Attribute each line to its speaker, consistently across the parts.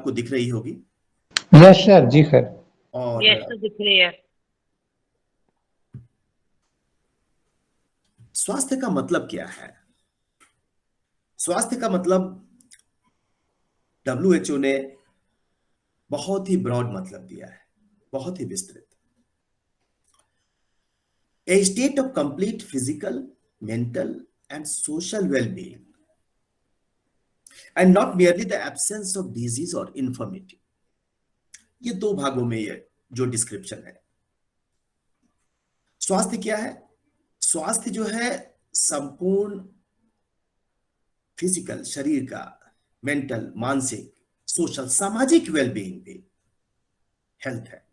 Speaker 1: आपको दिख रही होगी।
Speaker 2: यस सर, जी सर।
Speaker 1: और
Speaker 3: यस सर, दिख रही है।
Speaker 1: स्वास्थ्य का मतलब क्या है? स्वास्थ्य का मतलब WHO ने बहुत ही ब्रॉड मतलब दिया है, बहुत ही विस्तृत। A state of complete physical, mental and social well-being and not merely the absence of disease or infirmity। ये दो भागों में ये जो डिस्क्रिप्शन है। स्वास्थ्य क्या है? स्वास्थ्य जो है संपूर्ण फिजिकल शरीर का, मेंटल मानसिक सोशल सामाजिक वेलबीइंग भी हेल्थ है।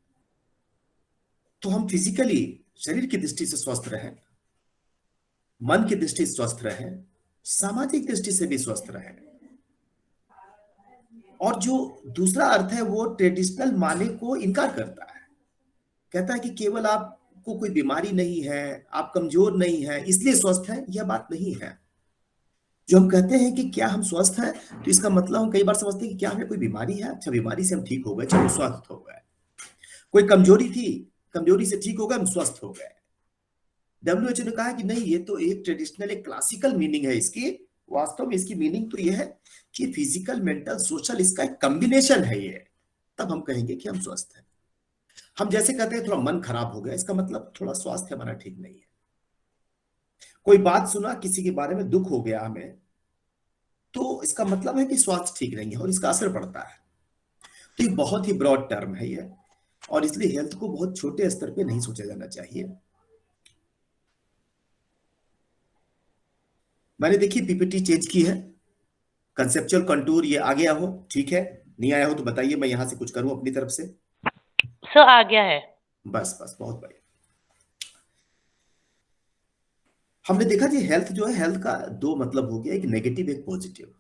Speaker 1: तो हम फिजिकली शरीर की दृष्टि से स्वस्थ रहें, मन की दृष्टि से स्वस्थ रहें, सामाजिक दृष्टि से भी स्वस्थ रहें। और जो दूसरा अर्थ है वो ट्रेडिशनल माने को इनकार करता है, कहता है कि केवल आपको कोई बीमारी नहीं है, आप कमजोर नहीं है इसलिए स्वस्थ है, यह बात नहीं है। जो हम कहते हैं कि क्या हम स्वस्थ हैं, तो इसका मतलब हम कई बार समझते हैं कि क्या हमें कोई बीमारी है, अच्छा बीमारी से हम ठीक हो गए, चलो स्वस्थ हो गए। कोई कमजोरी थी, कमजोरी से ठीक हो गए, हम स्वस्थ हो गए। WHO ने कहा कि नहीं, ये तो एक ट्रेडिशनल एक क्लासिकल मीनिंग है इसकी। वास्तव में इसकी मीनिंग तो यह है कि फिजिकल मेंटल सोशल इसका एक कॉम्बिनेशन है ये, तब हम कहेंगे कि हम स्वस्थ हैं। हम जैसे कहते हैं थोड़ा मन खराब हो गया, इसका मतलब थोड़ा स्वास्थ्य हमारा ठीक नहीं है। कोई बात सुना, किसी के बारे में दुख हो गया हमें, तो इसका मतलब है कि स्वास्थ्य ठीक नहीं है और इसका असर पड़ता है। तो ये बहुत ही ब्रॉड टर्म है ये, और इसलिए हेल्थ को बहुत छोटे स्तर पे नहीं सोचा जाना चाहिए। मैंने देखिए पीपीटी चेंज की है, कंसेप्चुअल कंटूर ये आ गया हो, ठीक है, नहीं आया हो तो बताइए, मैं यहां से कुछ करूं अपनी तरफ से।
Speaker 3: सर आ गया है।
Speaker 1: बस बस, बहुत बढ़िया। हमने देखा जी हेल्थ जो है, हेल्थ का दो मतलब हो गया, एक नेगेटिव एक पॉजिटिव।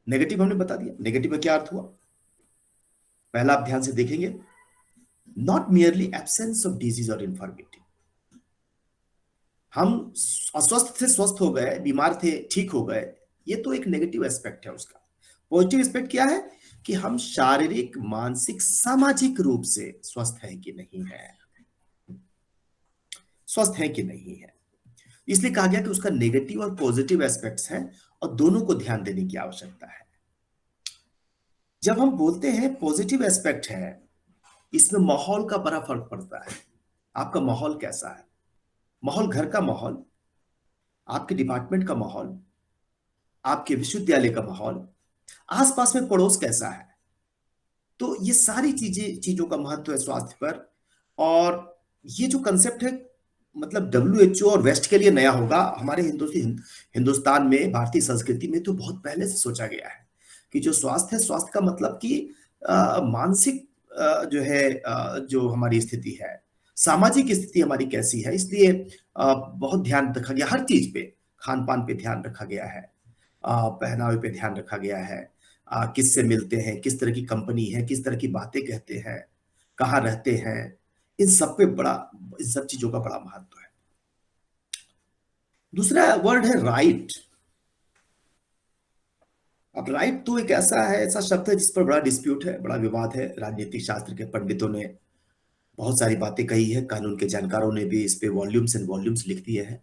Speaker 1: नेगेटिव हमने बता दिया, नेगेटिव का क्या अर्थ हुआ, पहला आप ध्यान से देखेंगे, not merely absence of disease और इन्फॉर्मिटी। हम अस्वस्थ थे स्वस्थ हो गए, बीमार थे ठीक हो गए, ये तो एक नेगेटिव एस्पेक्ट है उसका। पॉजिटिव एस्पेक्ट क्या है कि हम शारीरिक मानसिक सामाजिक रूप से स्वस्थ हैं कि नहीं है, स्वस्थ हैं कि नहीं है। इसलिए कहा गया कि उसका नेगेटिव और पॉजिटिव एस्पेक्ट्स हैं और दोनों को ध्यान देने की आवश्यकता है। जब हम बोलते हैं पॉजिटिव एस्पेक्ट है, इसमें माहौल का बड़ा फर्क पड़ता है। आपका माहौल कैसा है, माहौल घर का माहौल, आपके डिपार्टमेंट का माहौल, आपके विश्वविद्यालय का माहौल, आसपास में पड़ोस कैसा है, तो ये सारी चीजों का महत्व है स्वास्थ्य पर। और ये जो कंसेप्ट है, मतलब WHO और वेस्ट के लिए नया होगा, हमारे हिंदुस्तान में भारतीय संस्कृति में तो बहुत पहले से सोचा गया है कि जो स्वास्थ्य है, स्वास्थ्य का मतलब कि मानसिक जो है जो हमारी स्थिति है, सामाजिक स्थिति हमारी कैसी है, इसलिए बहुत ध्यान रखा गया हर चीज पे, खान पान पे ध्यान रखा गया है, पहनावे पे ध्यान रखा गया है, किससे मिलते हैं, किस तरह की कंपनी है, किस तरह की बातें कहते हैं, कहाँ रहते हैं, इन सब पे बड़ा, इन सब चीजों का बड़ा महत्व है। दूसरा वर्ड है राइट। अब राइट तो एक ऐसा शब्द है जिस पर बड़ा डिस्प्यूट है, बड़ा विवाद है। राजनीतिक शास्त्र के पंडितों ने बहुत सारी बातें कही है, कानून के जानकारों ने भी इस पे वॉल्यूम्स एंड वॉल्यूम्स लिख दिए हैं।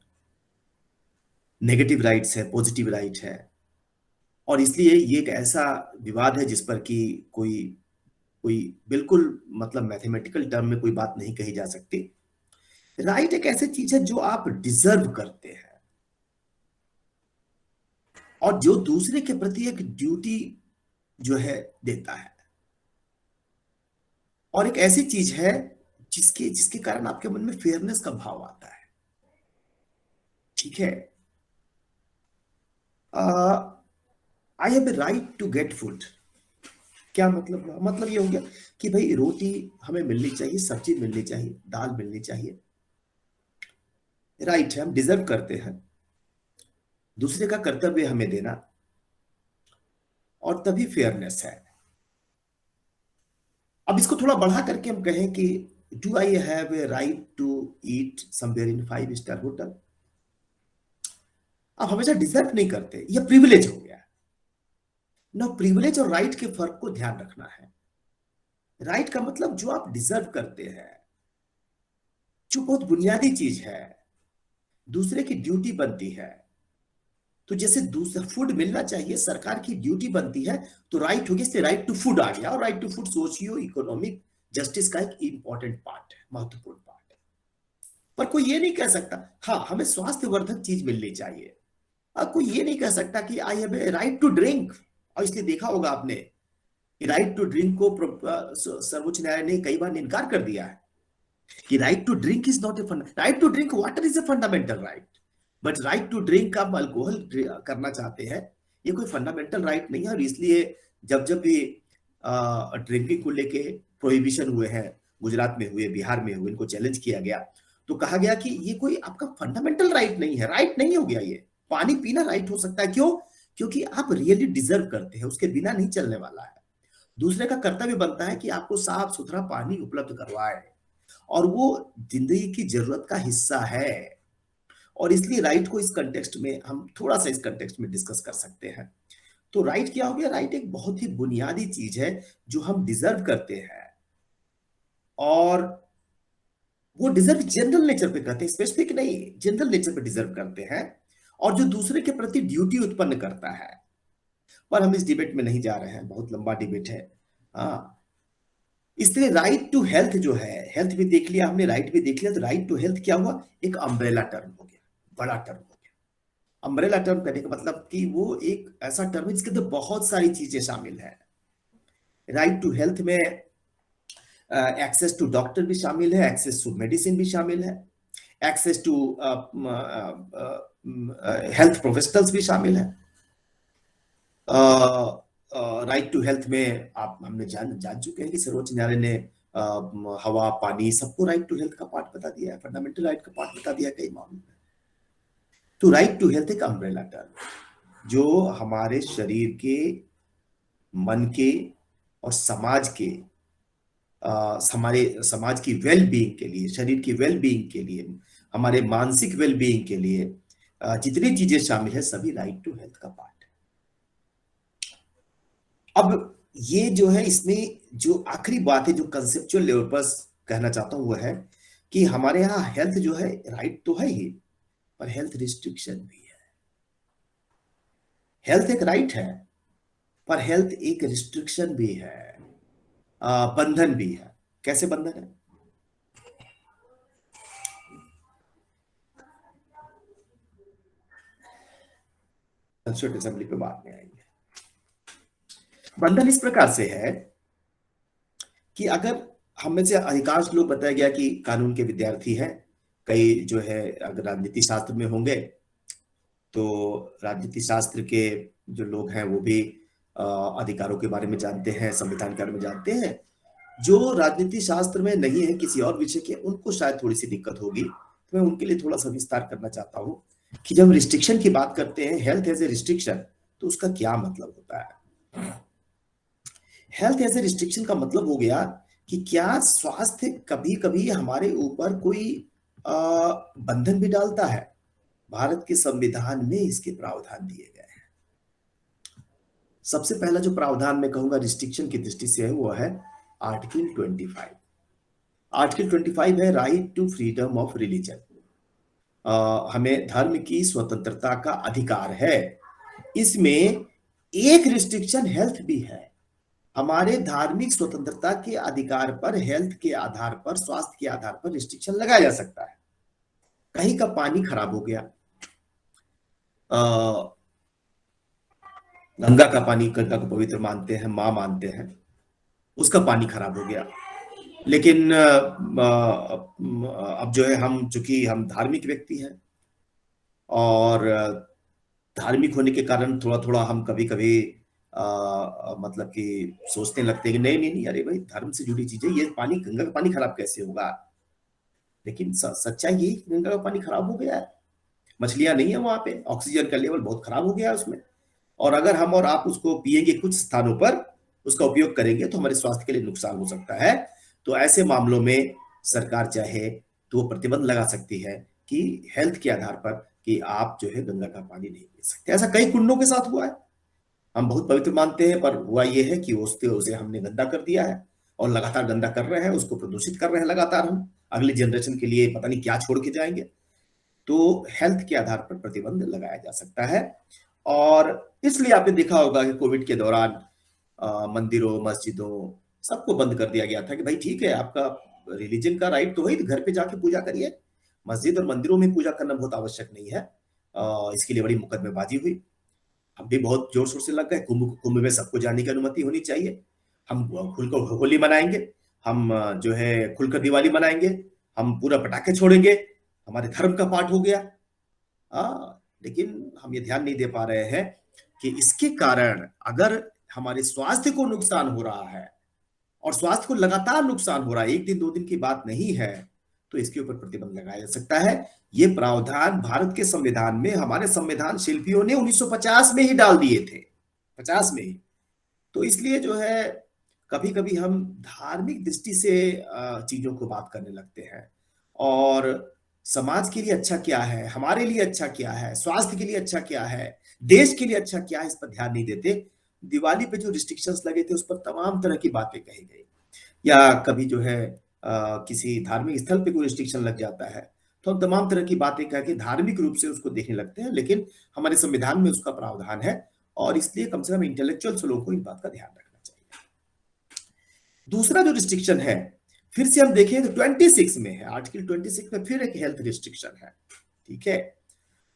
Speaker 1: नेगेटिव राइट्स है, पॉजिटिव राइट है, और इसलिए ये एक ऐसा विवाद है जिस पर कि कोई कोई बिल्कुल मतलब मैथमेटिकल टर्म में कोई बात नहीं कही जा सकती। राइट एक ऐसी चीज है जो आप डिजर्व करते हैं और जो दूसरे के प्रति एक ड्यूटी जो है देता है, और एक ऐसी चीज है जिसके जिसके कारण आपके मन में फेयरनेस का भाव आता है। ठीक है, I have a right to get food. क्या मतलब, मतलब ये हो गया कि भाई रोटी हमें मिलनी चाहिए, सब्जी मिलनी चाहिए, दाल मिलनी चाहिए, राइट है, हम डिजर्व करते हैं। दूसरे का कर्तव्य हमें देना, और तभी फेयरनेस है। अब इसको थोड़ा बढ़ा करके हम कहें कि do I have a right to eat somewhere in 5 star hotel. आप हमेशा डिजर्व नहीं करते, यह प्रिविलेज हो गया। ना प्रिविलेज और राइट के फर्क को ध्यान रखना है। राइट का मतलब जो आप डिजर्व करते हैं, जो बहुत बुनियादी चीज है, दूसरे की ड्यूटी बनती है। तो जैसे दूसरा फूड मिलना चाहिए, सरकार की ड्यूटी बनती है, तो राइट हो गया, इसलिए राइट टू फूड आ गया। और right to food socio economic justice का एक इंपॉर्टेंट पार्ट है, महत्वपूर्ण पार्ट है। पर कोई ये नहीं कह सकता हाँ हमें स्वास्थ्यवर्धक चीज मिलनी चाहिए। अब कोई ये नहीं कह सकता कि I have a right to drink. और इसलिए देखा होगा आपने कि राइट टू ड्रिंक को सर्वोच्च न्यायालय ने कई बार इनकार कर दिया है कि right to drink is not a right to drink water is a fundamental right, but right to drink आप अल्कोहल करना चाहते हैं, ये कोई फंडामेंटल राइट नहीं है। और इसलिए जब जब भी ड्रिंकिंग को लेके प्रोहिबिशन हुए हैं, गुजरात में हुए, बिहार में हुए, इनको चैलेंज किया गया, तो कहा गया कि ये कोई आपका फंडामेंटल राइट नहीं है, राइट नहीं हो गया। ये पानी पीना राइट हो सकता है, क्यों? क्योंकि आप रियली डिजर्व करते हैं, उसके बिना नहीं चलने वाला है। दूसरे का कर्तव्य बनता है कि आपको साफ सुथरा पानी उपलब्ध करवाए, और वो जिंदगी की जरूरत का हिस्सा है। और इसलिए राइट को इस कंटेक्स्ट में हम थोड़ा सा इस कंटेक्स्ट में डिस्कस कर सकते हैं। तो राइट क्या हो गया? राइट एक बहुत ही बुनियादी चीज है जो हम डिजर्व करते हैं, और वो डिजर्व जनरल नेचर पे करते हैं, स्पेसिफिक नहीं, जनरल नेचर पे डिजर्व करते हैं, और जो दूसरे के प्रति ड्यूटी उत्पन्न करता है। पर हम इस डिबेट में नहीं जा रहे हैं, बहुत लंबा डिबेट है। हाँ, इसलिए राइट टू हेल्थ जो है, हेल्थ भी देख लिया हमने, राइट भी देख लिया, तो राइट टू हेल्थ क्या हुआ? एक अम्ब्रेला टर्म हो गया, बड़ा टर्म हो गया। अम्ब्रेला टर्म कहने का मतलब कि वो एक ऐसा टर्म है जिसके अंदर बहुत सारी चीजें शामिल है। राइट टू हेल्थ में एक्सेस टू डॉक्टर भी शामिल है, एक्सेस टू मेडिसिन भी शामिल है, एक्सेस टू हेल्थ प्रोफेशनल्स भी शामिल है। राइट टू हेल्थ में आप हमने जान चुके हैं कि सर्वोच्च न्यायालय ने हवा, पानी, सबको राइट टू हेल्थ का पार्ट बता दिया है, फंडामेंटल राइट का पार्ट बता दिया कई मामलों में। तो राइट टू हेल्थ एक अम्ब्रेला टर्म जो हमारे शरीर के, मन के और समाज के, हमारे समाज की वेल बीइंग के लिए, शरीर की वेल बीइंग के लिए, हमारे मानसिक वेल बीइंग के लिए जितनी चीजें शामिल है, सभी राइट टू हेल्थ का पार्ट। अब ये जो है, इसमें जो आखिरी बात है जो कंसेप्चुअल लेवल पर कहना चाहता हूं वो है कि हमारे यहाँ हेल्थ जो है राइट तो है ही, पर हेल्थ रिस्ट्रिक्शन भी है। हेल्थ एक राइट है, पर हेल्थ एक रिस्ट्रिक्शन भी है, बंधन भी है। कैसे बंधन है? कंस्टिट्यूएंट असेंबली पे बाद में आएंगे। बंधन इस प्रकार से है कि अगर हम में से अधिकांश लोग, बताया गया कि कानून के विद्यार्थी हैं, कई जो है अगर राजनीति शास्त्र में होंगे तो राजनीति शास्त्र के जो लोग हैं वो भी अधिकारों के बारे में जानते हैं, संविधान के बारे में जानते हैं। जो राजनीति शास्त्र में नहीं है, किसी और विषय के, उनको शायद थोड़ी सी दिक्कत होगी, तो मैं उनके लिए थोड़ा सा विस्तार करना चाहता हूं कि जब रिस्ट्रिक्शन की बात करते हैं, हेल्थ एज ए रिस्ट्रिक्शन, तो उसका क्या मतलब होता है? हेल्थ एज ए रिस्ट्रिक्शन का मतलब हो गया कि क्या स्वास्थ्य कभी कभी हमारे ऊपर कोई बंधन भी डालता है? भारत के संविधान में इसके प्रावधान दिए गए हैं। सबसे पहला जो प्रावधान मैं कहूंगा रिस्ट्रिक्शन की दृष्टि से है, वो है आर्टिकल 25। आर्टिकल 25 है right to freedom of religion. हमें धर्म की स्वतंत्रता का अधिकार है। इसमें एक रिस्ट्रिक्शन हेल्थ भी है। हमारे धार्मिक स्वतंत्रता के अधिकार पर, हेल्थ के आधार पर, स्वास्थ्य के आधार पर रिस्ट्रिक्शन लगाया जा सकता है। कहीं का पानी खराब हो गया, गंगा का पानी, गंगा को पवित्र मानते हैं, मां मानते हैं, उसका पानी खराब हो गया, लेकिन अब जो है हम, चूंकि हम धार्मिक व्यक्ति हैं और धार्मिक होने के कारण थोड़ा थोड़ा हम कभी कभी मतलब कि सोचने लगते हैं कि नहीं नहीं नहीं, अरे भाई धर्म से जुड़ी चीजें, ये पानी, गंगा का पानी खराब कैसे होगा? लेकिन सच्चाई यही, गंगा का पानी खराब हो गया है, मछलियां नहीं है वहां पे, ऑक्सीजन का लेवल बहुत खराब हो गया है उसमें, और अगर हम और आप उसको पिएंगे, कुछ स्थानों पर उसका उपयोग करेंगे, तो हमारे स्वास्थ्य के लिए नुकसान हो सकता है। तो ऐसे मामलों में सरकार चाहे तो वो प्रतिबंध लगा सकती है कि हेल्थ के आधार पर कि आप जो है गंगा का पानी नहीं पी सकते। ऐसा कई कुंडों के साथ हुआ है। हम बहुत पवित्र मानते हैं, पर हुआ ये है कि उसे हमने गंदा कर दिया है और लगातार गंदा कर रहे हैं, उसको प्रदूषित कर रहे हैं लगातार। हम अगली जनरेशन के लिए पता नहीं क्या छोड़ के जाएंगे। तो हेल्थ के आधार पर प्रतिबंध लगाया जा सकता है। और इसलिए आपने देखा होगा कि कोविड के दौरान मंदिरों, मस्जिदों सबको बंद कर दिया गया था कि भाई ठीक है, आपका रिलीजन का राइट तो है, घर पे जाके पूजा करिए। मस्जिद और मंदिरों में पूजा करना बहुत आवश्यक नहीं है। इसके लिए बड़ी मुकदमेबाजी हुई। हम भी बहुत जोर शोर से लग गए। कुंभ में सबको जाने की अनुमति होनी चाहिए। हम खुलकर होली मनाएंगे, हम जो है खुलकर दिवाली मनाएंगे, हम पूरा पटाखे छोड़ेंगे, हमारे धर्म का पाठ हो गया। लेकिन हम ये ध्यान नहीं दे पा रहे हैं कि इसके कारण अगर हमारे स्वास्थ्य को नुकसान हो रहा है, और स्वास्थ्य को लगातार नुकसान हो रहा है, एक दिन दो दिन की बात नहीं है, तो इसके ऊपर प्रतिबंध लगाया जा सकता है। ये प्रावधान भारत के संविधान में हमारे संविधान शिल्पियों ने 1950 में ही डाल दिए थे, 50 में ही। तो इसलिए जो है कभी कभी हम धार्मिक दृष्टि से चीजों को बात करने लगते हैं, और समाज के लिए अच्छा क्या है, हमारे लिए अच्छा क्या है, स्वास्थ्य के लिए अच्छा क्या है, देश के लिए अच्छा क्या है, इस पर ध्यान नहीं देते। दिवाली पे जो रिस्ट्रिक्शंस लगे थे उस पर तमाम तरह की बातें कही गई, या कभी जो है किसी धार्मिक स्थल पे कोई रिस्ट्रिक्शन लग जाता है तो हम तमाम तरह की बातें कह के धार्मिक रूप से उसको देखने लगते हैं, लेकिन हमारे संविधान में उसका प्रावधान है, और इसलिए कम से कम इंटेलेक्चुअल्स लोगों को इन बात का ध्यान रखना चाहिए। दूसरा जो रिस्ट्रिक्शन है, फिर से हम देखें तो 26 में है, आर्टिकल 26 में फिर एक हेल्थ रिस्ट्रिक्शन है, ठीक है,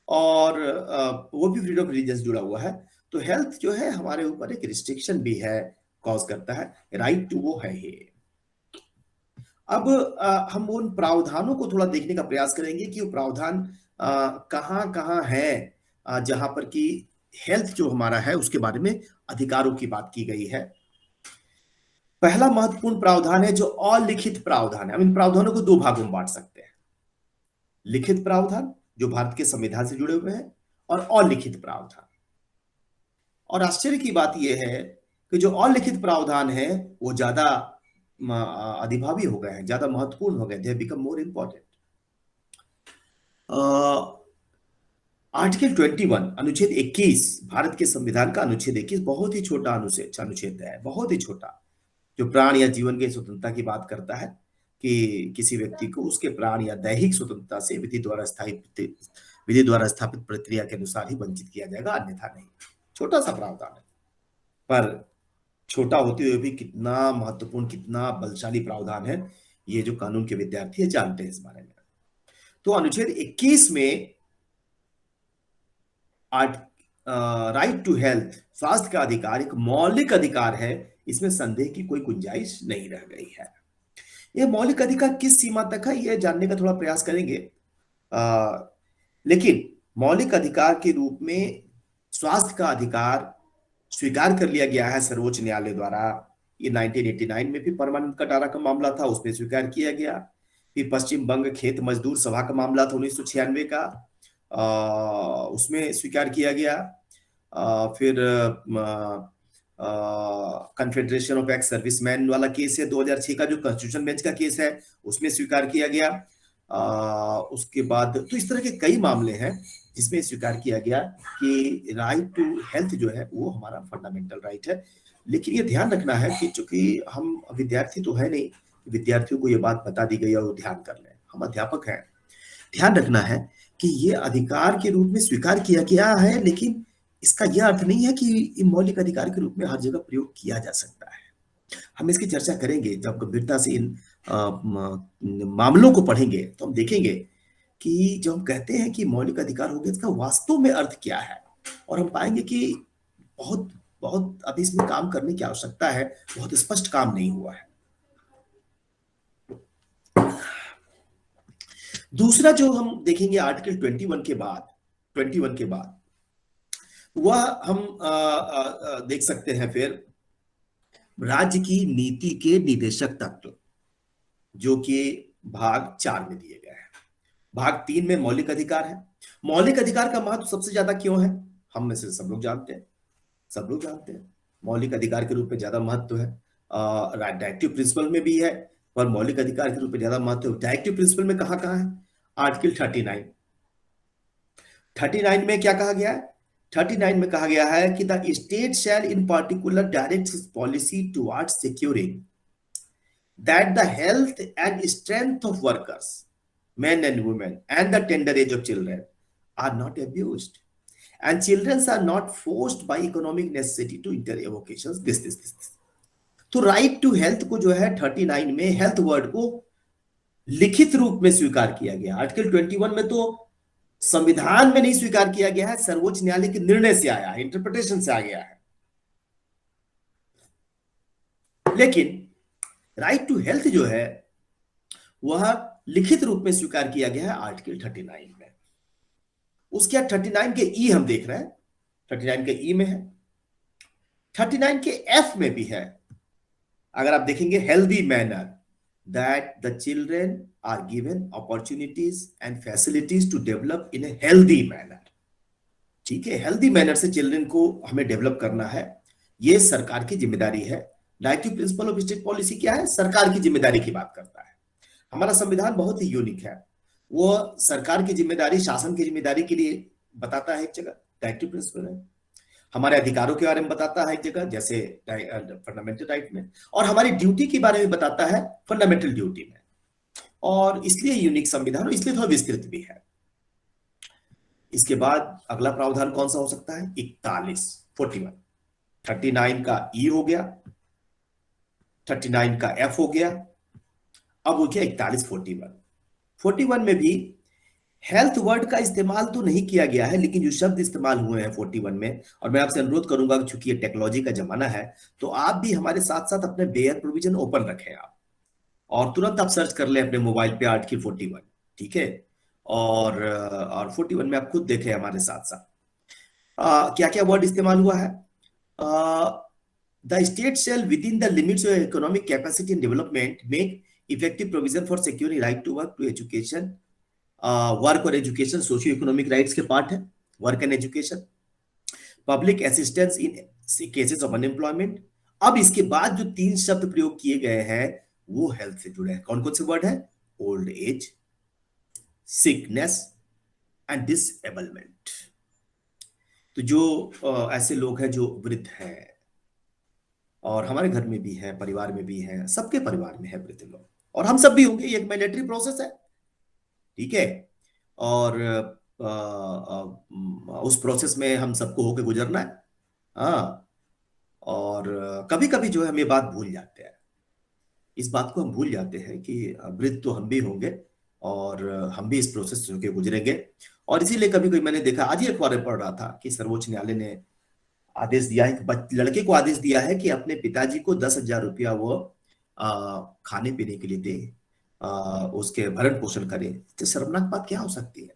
Speaker 1: और वो भी फ्रीडम ऑफ रिलीजन जुड़ा हुआ है। तो हेल्थ जो है हमारे ऊपर एक रिस्ट्रिक्शन भी है, कॉज करता है, राइट टू वो है ये। अब हम उन प्रावधानों को थोड़ा देखने का प्रयास करेंगे कि वो प्रावधान कहाँ कहाँ है जहां पर कि हेल्थ जो हमारा है उसके बारे में अधिकारों की बात की गई है। पहला महत्वपूर्ण प्रावधान है जो अलिखित प्रावधान है। हम इन प्रावधानों को दो भागों में बांट सकते हैं, लिखित प्रावधान जो भारत के संविधान से जुड़े हुए हैं, और अलिखित प्रावधान। और आश्चर्य की बात यह है कि जो अलिखित प्रावधान है वो ज्यादा अधिभावी हो गए हैं, ज्यादा महत्वपूर्ण हो गए, they become more important. Article 21 अनुच्छेद 21 भारत के संविधान का अनुच्छेद 21 बहुत ही छोटा अनुच्छेद है, बहुत ही छोटा, जो प्राण या जीवन की स्वतंत्रता की बात करता है कि किसी व्यक्ति को उसके प्राण या दैहिक स्वतंत्रता से विधि द्वारा स्थापित प्रक्रिया के अनुसार ही वंचित किया जाएगा, अन्यथा नहीं। छोटा सा प्रावधान है, पर छोटा होते हुए भी कितना महत्वपूर्ण, कितना बलशाली प्रावधान है, ये जो कानून के विद्यार्थी है जानते हैं इस बारे में। तो अनुच्छेद 21 में राइट टू हेल्थ, स्वास्थ्य का अधिकार एक मौलिक अधिकार है, इसमें संदेह की कोई गुंजाइश नहीं रह गई है। यह मौलिक अधिकार किस सीमा तक है यह जानने का थोड़ा प्रयास करेंगे, लेकिन मौलिक अधिकार के रूप में स्वास्थ्य का अधिकार स्वीकार कर लिया गया है सर्वोच्च न्यायालय द्वारा। ये 1989 में भी परमानंद कटारा का मामला था, उसमें स्वीकार किया गया। फिर पश्चिम बंग खेत मजदूर सभा का मामला था 1996 का, उसमें स्वीकार किया गया। फिर कन्फेडरेशन ऑफ एक्स सर्विसमैन वाला केस है 2006 का, जो कॉन्स्टिट्यूशन बेंच का केस है, उसमें स्वीकार किया गया। उसके बाद तो इस तरह के कई मामले हैं जिसमें स्वीकार किया गया कि राइट टू हेल्थ जो है वो हमारा फंडामेंटल राइट है। लेकिन ये ध्यान रखना है कि चूंकि हम विद्यार्थी तो है नहीं, विद्यार्थियों को ये बात बता दी गई और वो ध्यान कर लें, हम अध्यापक हैं। ध्यान रखना है कि ये अधिकार के रूप में स्वीकार किया गया है, लेकिन इसका यह अर्थ नहीं है कि मौलिक अधिकार के रूप में हर जगह प्रयोग किया जा सकता है। हम इसकी चर्चा करेंगे जब गंभीरता से इन मामलों को पढ़ेंगे, तो हम देखेंगे कि जब हम कहते हैं कि मौलिक अधिकार हो गया, इसका वास्तव में अर्थ क्या है, और हम पाएंगे कि बहुत बहुत अभी इसमें काम करने की आवश्यकता है, बहुत स्पष्ट काम नहीं हुआ है। दूसरा जो हम देखेंगे आर्टिकल 21 के बाद वह हम देख सकते हैं फिर राज्य की नीति के निदेशक तत्व, जो कि भाग 4 में दिए गए हैं। भाग 3 में मौलिक अधिकार है। मौलिक अधिकार का महत्व सबसे ज्यादा क्यों है, हम में से सब लोग जानते हैं। मौलिक अधिकार के रूप में ज्यादा महत्व है। डायरेक्टिव प्रिंसिपल में भी है, पर मौलिक अधिकार के रूप में ज्यादा महत्व है। डायरेक्टिव प्रिंसिपल में कहां है, आर्टिकल 39 में क्या कहा गया है 39 में कहा गया है कि the state shell in particular direct policy towards securing that the health and strength of workers, men and women, and the tender age of children are not abused, and children are not forced by economic necessity to enter avocations this. तो right to health को जो है 39 में health word को लिखित रूप में स्वीकार किया गया। आर्टिकल 21 में तो संविधान में नहीं स्वीकार किया गया है, सर्वोच्च न्यायालय के निर्णय से आया है, इंटरप्रिटेशन से आ गया है। लेकिन राइट टू हेल्थ जो है वह लिखित रूप में स्वीकार किया गया है आर्टिकल 39 में। उसके 39 के ई हम देख रहे हैं, 39 के ई में है, 39 के एफ में भी है। अगर आप देखेंगे healthy manner that the children are given opportunities and facilities to develop in a healthy manner. ठीक है, हेल्दी मैनर से चिल्ड्रेन को हमें डेवलप करना है, ये सरकार की जिम्मेदारी है। Directive principle of state policy क्या है? सरकार की जिम्मेदारी की बात करता है। हमारा संविधान बहुत ही यूनिक है, वो सरकार की जिम्मेदारी, शासन की जिम्मेदारी के लिए बताता है एक जगह, डायरेक्टिव प्रिंसिपल है। हमारे अधिकारों के बारे में बताता है एक जगह, जैसे फंडामेंटल राइट में, और हमारी ड्यूटी के बारे में बताता है फंडामेंटल ड्यूटी में। और इसलिए यूनिक संविधान, इसलिए थोड़ा विस्तृत भी है। इसके बाद अगला प्रावधान कौन सा हो सकता है? 41 39 का ई हो गया, 39 का एफ हो गया, अब हो गया 41 में भी हेल्थ वर्ड का इस्तेमाल तो नहीं किया गया है, लेकिन जो शब्द इस्तेमाल हुए हैं 41 में, और मैं आपसे अनुरोध करूंगा कि चूंकि ये टेक्नोलॉजी का जमाना है तो आप भी हमारे साथ साथ अपने बेयर प्रोविजन ओपन रखें आप, और तुरंत आप सर्च कर लें अपने मोबाइल पे आर्टिकल 41, ठीक है, और 41 में आप खुद देखें हमारे साथ साथ क्या क्या वर्ड इस्तेमाल हुआ है। The state shall within the limits of economic capacity and development make effective provision for securing right to work, to education. Work और एजुकेशन सोशियो इकोनॉमिक राइट्स के पार्ट है, work and education. Public assistance in cases of unemployment. अब इसके बाद जो 3 शब्द प्रयोग किए गए हैं वो हेल्थ से जुड़े हैं। कौन कौन से वर्ड है? Old age, sickness and disablement. तो जो ऐसे लोग हैं जो वृद्ध हैं, और हमारे घर में भी है, परिवार में भी है, सबके परिवार में है वृद्ध लोग, और हम सब भी होंगे, ये एक मैंडेटरी प्रोसेस है, ठीक है, और उस प्रोसेस में हम सबको होके गुजरना है। हाँ, और कभी कभी जो है हम ये बात भूल जाते हैं, इस बात को हम भूल जाते हैं कि वृद्ध तो हम भी होंगे और हम भी इस प्रोसेस से होके गुजरेंगे। और इसीलिए कभी कभी मैंने देखा, आज ही अखबार में पढ़ रहा था कि सर्वोच्च न्यायालय ने आदेश दिया है, लड़के को आदेश दिया है कि अपने पिताजी को 10,000 रुपया वो खाने पीने के लिए दे, उसके भरण पोषण करे। तो शर्मनाक बात क्या हो सकती है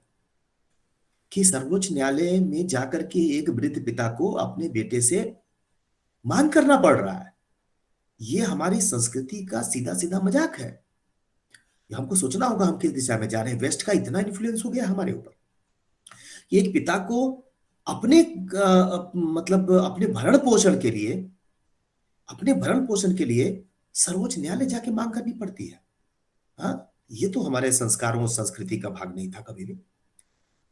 Speaker 1: कि सर्वोच्च न्यायालय में जाकर के एक वृद्ध पिता को अपने बेटे से मांग करना पड़ रहा है। ये हमारी संस्कृति का सीधा सीधा मजाक है। हमको सोचना होगा हम किस दिशा में जा रहे हैं। वेस्ट का इतना इन्फ्लुएंस हो गया हमारे ऊपर कि एक पिता को अपने मतलब अपने भरण पोषण के लिए सर्वोच्च न्यायालय जाके मांग करनी पड़ती है। हाँ, ये तो हमारे संस्कारों संस्कृति का भाग नहीं था कभी भी,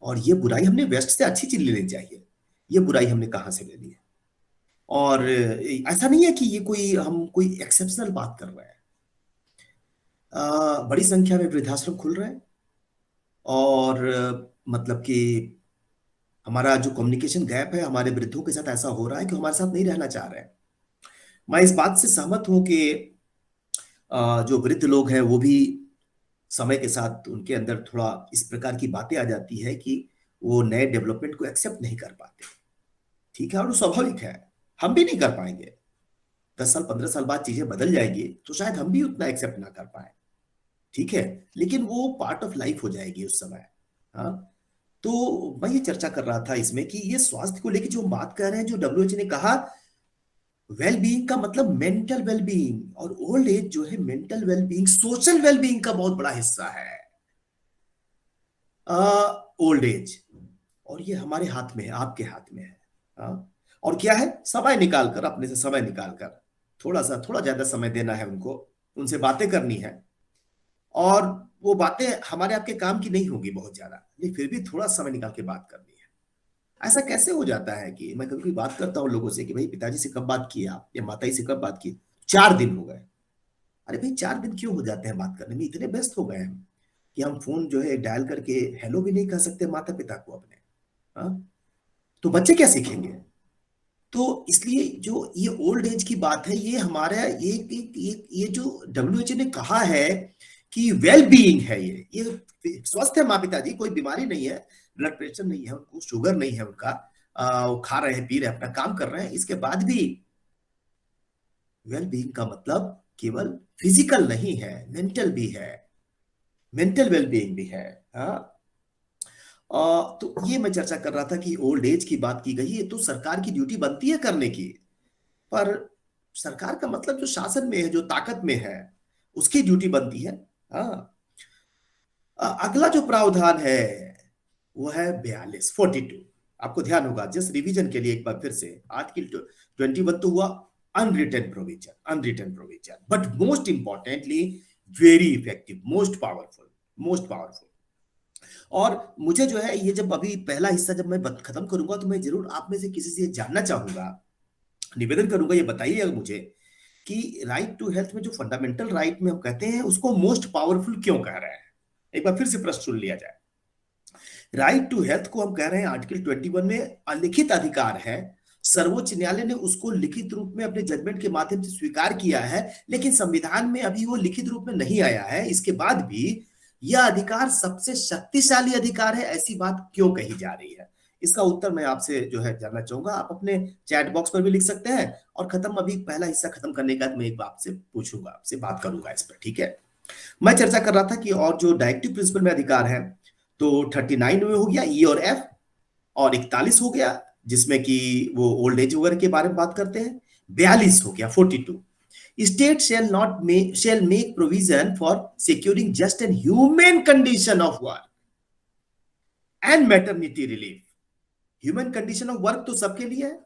Speaker 1: और ये बुराई हमने वेस्ट से अच्छी चीज लेनी चाहिए। ये बुराई हमने कहां से ले ली है? और ऐसा नहीं है कि ये हम कोई एक्सेप्शनल बात कर रहे हैं। बड़ी संख्या में वृद्धाश्रम खुल रहे हैं, और मतलब कि हमारा जो कम्युनिकेशन गैप है हमारे वृद्धों के साथ ऐसा हो रहा है कि हमारे साथ नहीं रहना चाह रहे हैं। मैं इस बात से सहमत हूं कि जो वृद्ध लोग हैं वो भी समय के साथ उनके अंदर थोड़ा इस प्रकार की बातें आ जाती है कि वो नए डेवलपमेंट को एक्सेप्ट नहीं कर पाते। ठीक है, और वो स्वाभाविक है, हम भी नहीं कर पाएंगे। 10 साल 15 साल बाद चीजें बदल जाएगी तो शायद हम भी उतना एक्सेप्ट ना कर पाए, ठीक है, लेकिन वो पार्ट ऑफ लाइफ हो जाएगी उस समय। हाँ, तो मैं ये चर्चा कर रहा था इसमें कि ये स्वास्थ्य को लेकर जो हम बात कर रहे हैं, जो WHO ने कहा वेल बीइंग का मतलब मेंटल वेल बीइंग, और ओल्ड एज जो है mental well being, social well being का बहुत बड़ा हिस्सा है ओल्ड एज। और ये हमारे हाथ में है, आपके हाथ में है। और क्या है? समय निकालकर, अपने से समय निकालकर थोड़ा ज्यादा समय देना है उनको, उनसे बातें करनी है। और वो बातें हमारे आपके काम की नहीं होगी बहुत ज्यादा, लेकिन फिर भी थोड़ा समय निकाल के बात करनी है। ऐसा कैसे हो जाता है कि मैं कभी कभी बात करता हूँ लोगों से कि भाई पिताजी से कब बात की आप या माताजी से कब बात की, 4 दिन हो गए। अरे भाई 4 दिन क्यों हो जाते हैं बात करने में, इतने व्यस्त हो गए हम कि हम फोन जो है डायल करके हेलो भी नहीं कह सकते माता पिता को अपने। हाँ, तो बच्चे क्या सीखेंगे। तो इसलिए जो ये ओल्ड एज की बात है, ये हमारा ये जो WHO ने कहा है कि वेल बीइंग है, ये स्वस्थ है माँ पिताजी, कोई बीमारी नहीं है, ब्लड प्रेशर नहीं है उनको, शुगर नहीं है उनका, वो खा रहे हैं पी रहे हैं अपना काम कर रहे हैं, इसके बाद भी वेल बीइंग का मतलब केवल फिजिकल नहीं है, मेंटल भी है, मेंटल वेल बीइंग भी है। हाँ, तो ये मैं चर्चा कर रहा था कि ओल्ड एज की बात की गई है, तो सरकार की ड्यूटी बनती है करने की, पर सरकार का मतलब जो शासन में है, जो ताकत में है, उसकी ड्यूटी बनती है। हाँ, अगला जो प्रावधान है वो है 42। आपको ध्यान होगा, जस्ट रिवीजन के लिए एक बार फिर से, आर्टिकल 21 तो हुआ unwritten provision, unwritten provision, but most importantly very effective, most powerful, most powerful. और मुझे जो है ये, जब अभी पहला हिस्सा जब मैं खत्म करूंगा तो मैं जरूर आप में से किसी से जानना चाहूंगा, निवेदन करूंगा, ये बताइएगा मुझे कि राइट टू हेल्थ में जो फंडामेंटल राइट में हम कहते हैं उसको मोस्ट पावरफुल क्यों कह रहे हैं। एक बार फिर से प्रश्न सुन लिया जाए। राइट टू हेल्थ को हम कह रहे हैं आर्टिकल 21 में अलिखित अधिकार है, सर्वोच्च न्यायालय ने उसको लिखित रूप में अपने जजमेंट के माध्यम से स्वीकार किया है, लेकिन संविधान में अभी वो लिखित रूप में नहीं आया है। इसके बाद भी यह अधिकार सबसे शक्तिशाली अधिकार है, ऐसी बात क्यों कही जा रही है। इसका उत्तर मैं आपसे जो है जानना चाहूंगा, आप अपने चैट बॉक्स पर भी लिख सकते हैं, और खत्म, अभी पहला हिस्सा खत्म करने के बाद मैं एक बार आपसे पूछूंगा, आपसे बात करूंगा इस पर, ठीक है। मैं चर्चा कर रहा था कि और जो डायरेक्टिव प्रिंसिपल में अधिकार है, तो 39 में हो गया ई और एफ, और 41 हो गया जिसमें कि वो ओल्ड एज वगैरह के बारे में बात करते हैं, 42 हो गया 42, state shall make provision for securing just and human condition of work and maternity relief। Human condition of work तो सबके लिए है,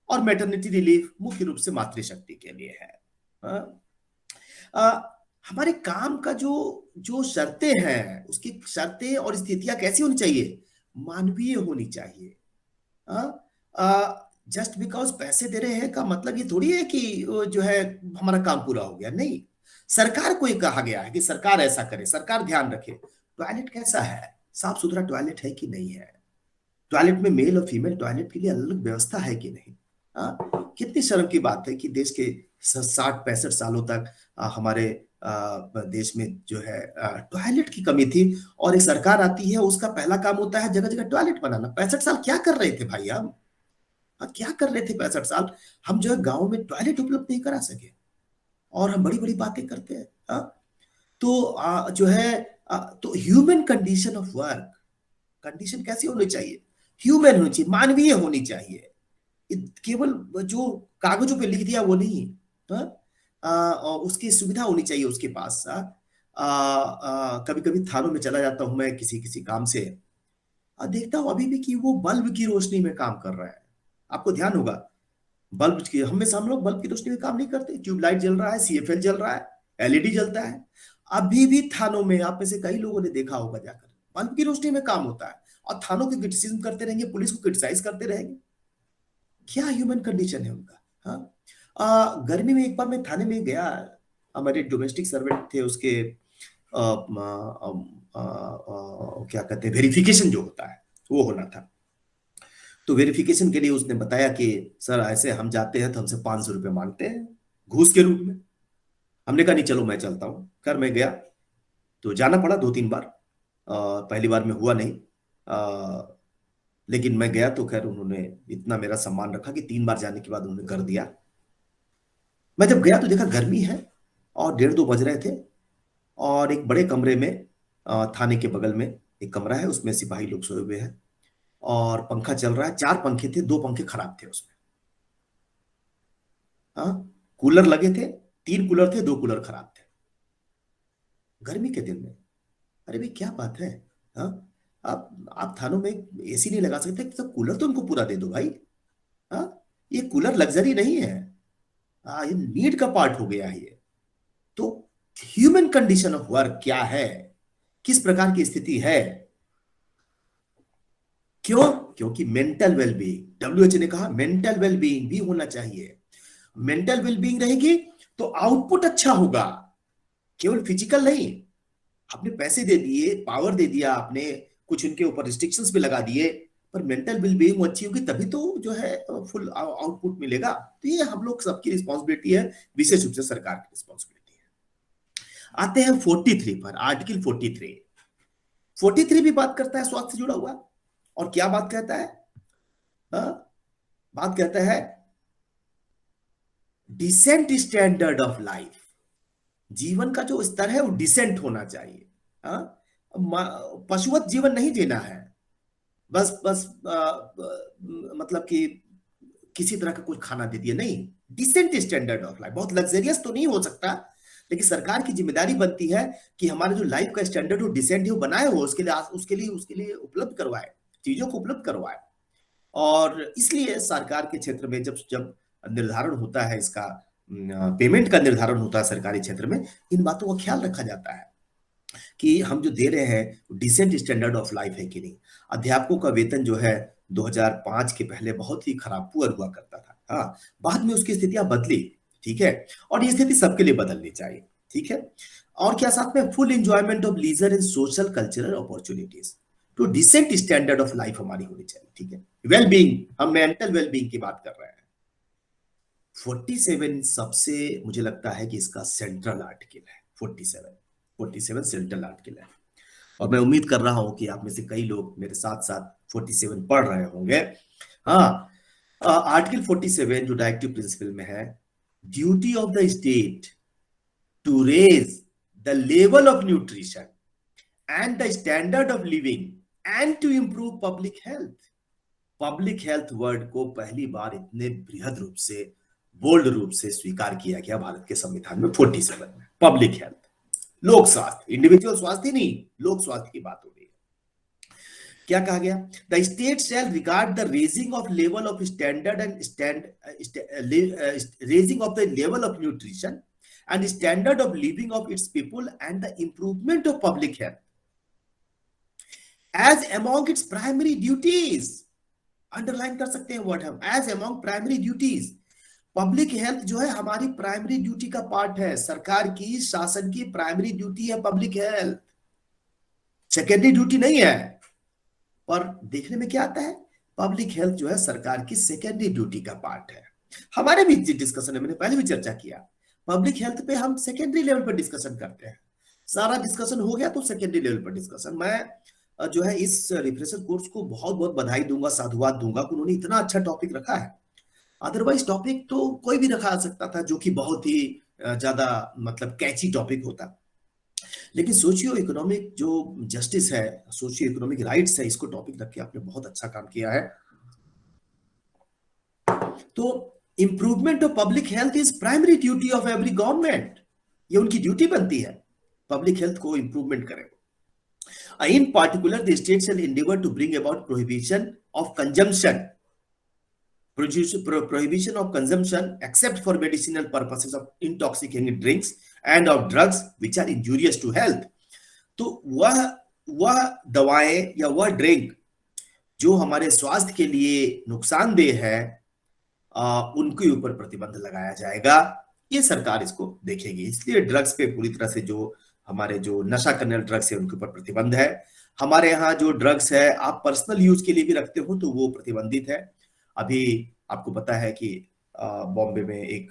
Speaker 1: और मैटरनिटी रिलीफ मुख्य रूप से मातृशक्ति के लिए है। हाँ? हमारे काम का जो जो शर्तें हैं, उसकी शर्तें और स्थितियां कैसी होनी चाहिए, मानवीय होनी चाहिए। जस्ट बिकॉज पैसे दे रहे हैं का मतलब ये थोड़ी है कि जो है हमारा काम पूरा हो गया, नहीं। सरकार को ये कहा गया है कि सरकार ऐसा करे, सरकार ध्यान रखे टॉयलेट कैसा है, साफ सुथरा टॉयलेट है कि नहीं है, टॉयलेट में मेल और फीमेल टॉयलेट के लिए अलग अलग व्यवस्था है कि नहीं। कितनी शर्म की बात है कि देश के 60-65 सालों तक हमारे देश में जो है टॉयलेट की कमी थी, और एक सरकार आती है, उसका पहला काम होता है जगह जगह टॉयलेट बनाना। 65 साल क्या कर रहे थे भाई हम, क्या कर रहे थे 65 साल, हम जो है गांव में टॉयलेट उपलब्ध नहीं करा सके, और हम बड़ी बड़ी बातें करते हैं। तो जो है तो human condition of work, condition कैसी होनी चाहिए, ह्यूमन होनी चाहिए, मानवीय होनी चाहिए, केवल जो कागजों पे लिख दिया वो नहीं। और उसकी सुविधा होनी चाहिए उसके पास। कभी कभी थानों में चला जाता हूं मैं किसी किसी काम से, देखता हूं अभी भी कि वो बल्ब की रोशनी में काम कर रहा है। आपको ध्यान होगा, बल्ब की, हमेशा हम लोग बल्ब की रोशनी में काम नहीं करते, ट्यूबलाइट जल रहा है, CFL जल रहा है, LED जलता है। अभी भी थानों में आप में से कई लोगों ने देखा होगा जाकर, बल्ब की रोशनी में काम होता है, और थानों की क्रिटिसिज्म करते रहेंगे, पुलिस को क्रिटिसाइज करते रहेंगे। क्या ह्यूमन कंडीशन है उनका। गर्मी में एक बार मैं थाने में गया, हमारे डोमेस्टिक सर्वेंट थे, उसके क्या कहते हैं, वेरिफिकेशन जो होता है वो होना था। तो वेरिफिकेशन के लिए उसने बताया कि सर ऐसे हम जाते हैं तो हमसे 500 रुपये मांगते हैं घूस के रूप में। हमने कहा नहीं चलो मैं चलता हूँ। खैर मैं गया, तो जाना पड़ा 2-3 बार, पहली बार में हुआ नहीं, लेकिन मैं गया तो खैर उन्होंने इतना मेरा सम्मान रखा कि 3 बार जाने के बाद उन्होंने कर दिया। मैं जब गया तो देखा गर्मी है, और 1:30-2 बज रहे थे, और एक बड़े कमरे में, थाने के बगल में एक कमरा है, उसमें सिपाही लोग सोए हुए हैं, और पंखा चल रहा है, 4 पंखे थे, 2 पंखे खराब थे उसमें। कूलर लगे थे, 3 कूलर थे, 2 कूलर खराब थे, गर्मी के दिन में। अरे भाई क्या बात है। हाँ, आप थानों में AC नहीं लगा सकते, तो कूलर तो उनको पूरा दे दो भाई। ये कूलर लग्जरी नहीं है, ये नीड का पार्ट हो गया है ये। तो ह्यूमन कंडीशन ऑफ वर्क क्या है, किस प्रकार की स्थिति है, क्यों, क्योंकि मेंटल वेलबींग, डब्ल्यूएच ने कहा मेंटल वेलबींग भी होना चाहिए। मेंटल वेलबींग रहेगी तो आउटपुट अच्छा होगा, केवल फिजिकल नहीं। आपने पैसे दे दिए, पावर दे दिया आपने, कुछ उनके ऊपर रिस्ट्रिक्शंस भी लगा दिए, पर मेंटल वेलबींग अच्छी होगी तभी तो जो है फुल आउटपुट मिलेगा। तो ये हम लोग सबकी रिस्पॉन्सिबिलिटी है, विशेष रूप से सरकार की रिस्पॉन्सिबिलिटी है। आते हैं 43 पर, आर्टिकल 43 भी बात करता है स्वास्थ्य से जुड़ा हुआ। और क्या बात कहता है? बात कहता है डिसेंट स्टैंडर्ड ऑफ लाइफ, जीवन का जो स्तर है वो डिसेंट होना चाहिए। पशुवत जीवन नहीं जीना है, बस बस मतलब कि किसी तरह का कुछ खाना दे दिया, नहीं। डिसेंट स्टैंडर्ड ऑफ लाइफ, बहुत लग्जरियस तो नहीं हो सकता, लेकिन सरकार की जिम्मेदारी बनती है कि हमारा जो लाइफ का स्टैंडर्ड हो डिसेंट हो, बनाए हो, उसके लिए उपलब्ध करवाए, चीजों को उपलब्ध करवाए। और इसलिए सरकार के क्षेत्र में जब जब निर्धारण होता है, इसका पेमेंट का निर्धारण होता है सरकारी क्षेत्र में, इन बातों का ख्याल रखा जाता है कि हम जो दे रहे हैं डिसेंट स्टैंडर्ड ऑफ लाइफ है कि नहीं। अध्यापकों का वेतन जो है 2005 के पहले बहुत ही खराब, पुअर हुआ करता था। हाँ, बाद में उसकी स्थितियां बदली, ठीक है, और ये स्थिति सबके लिए बदलनी चाहिए, ठीक है। और क्या साथ में full enjoyment of leisure and social cultural opportunities, तो डिसेंट स्टैंडर्ड ऑफ लाइफ हमारी होनी चाहिए, ठीक है। वेलबींग, हम मेंटल वेलबींग की बात कर रहे हैं। 47 सबसे मुझे लगता है कि इसका सेंट्रल आर्टिकल है। 47 सेंट्रल आर्टिकल है, और मैं उम्मीद कर रहा हूं कि आप में से कई लोग मेरे साथ साथ 47 पढ़ रहे होंगे। हाँ, आर्टिकल 47 जो डायरेक्टिव प्रिंसिपल में है, duty of the state to raise the level of nutrition and the standard of living and to improve public health. Public health word को पहली बार इतने बृहद रूप से, बोल्ड रूप से स्वीकार किया गया भारत के संविधान में 47 में। पब्लिक हेल्थ, लोक स्वास्थ्य, इंडिविजुअल स्वास्थ्य नहीं, लोक स्वास्थ्य की बात हो रही है। क्या कहा गया? The state shall regard the raising of level of standard and raising of the level of nutrition and standard of living of its people and the improvement of public health as among its primary duties. Underline कर सकते हैं word हम, as among primary duties. Public health जो है हमारी primary duty का part है, सरकार की, शासन की प्राइमरी ड्यूटी है पब्लिक हेल्थ, सेकेंडरी ड्यूटी नहीं है। पर देखने में क्या आता है, पब्लिक हेल्थ जो है सरकार की सेकेंडरी ड्यूटी का पार्ट है। हमारे भी डिस्कशन है, मैंने पहले भी चर्चा किया, पब्लिक हेल्थ पे हम सेकेंडरी लेवल पर डिस्कशन करते हैं। सारा डिस्कशन हो गया तो सेकेंडरी लेवल पर डिस्कशन। मैं जो है इस रिफ्रेशर कोर्स को बहुत बहुत बधाई दूंगा, साधुवाद दूंगा कि उन्होंने इतना अच्छा टॉपिक रखा है। अदरवाइज टॉपिक तो कोई भी रखा सकता था जो कि बहुत ही ज्यादा मतलब कैची टॉपिक होता, लेकिन सोशियो इकोनॉमिक जो जस्टिस है, सोशियो इकोनॉमिक राइट्स है, इसको टॉपिक रख के आपने बहुत अच्छा काम किया है। तो improvement of public health is primary duty of every government, ये उनकी ड्यूटी बनती है पब्लिक हेल्थ को इंप्रूवमेंट करें। In particular, the state shall endeavor to bring about prohibition of consumption except for medicinal purposes of intoxicating drinks and of drugs which are injurious to health। तो वह दवाएं या वह drink जो हमारे स्वास्थ्य के लिए नुकसानदेह है, उनके ऊपर प्रतिबंध लगाया जाएगा। ये सरकार इसको देखेगी, इसलिए ड्रग्स पे पूरी तरह से, जो हमारे जो नशा करने वाले ड्रग्स है उनके ऊपर प्रतिबंध है। हमारे यहाँ जो ड्रग्स है आप पर्सनल यूज के लिए भी रखते हो तो वो प्रतिबंधित है। अभी आपको पता है कि बॉम्बे में एक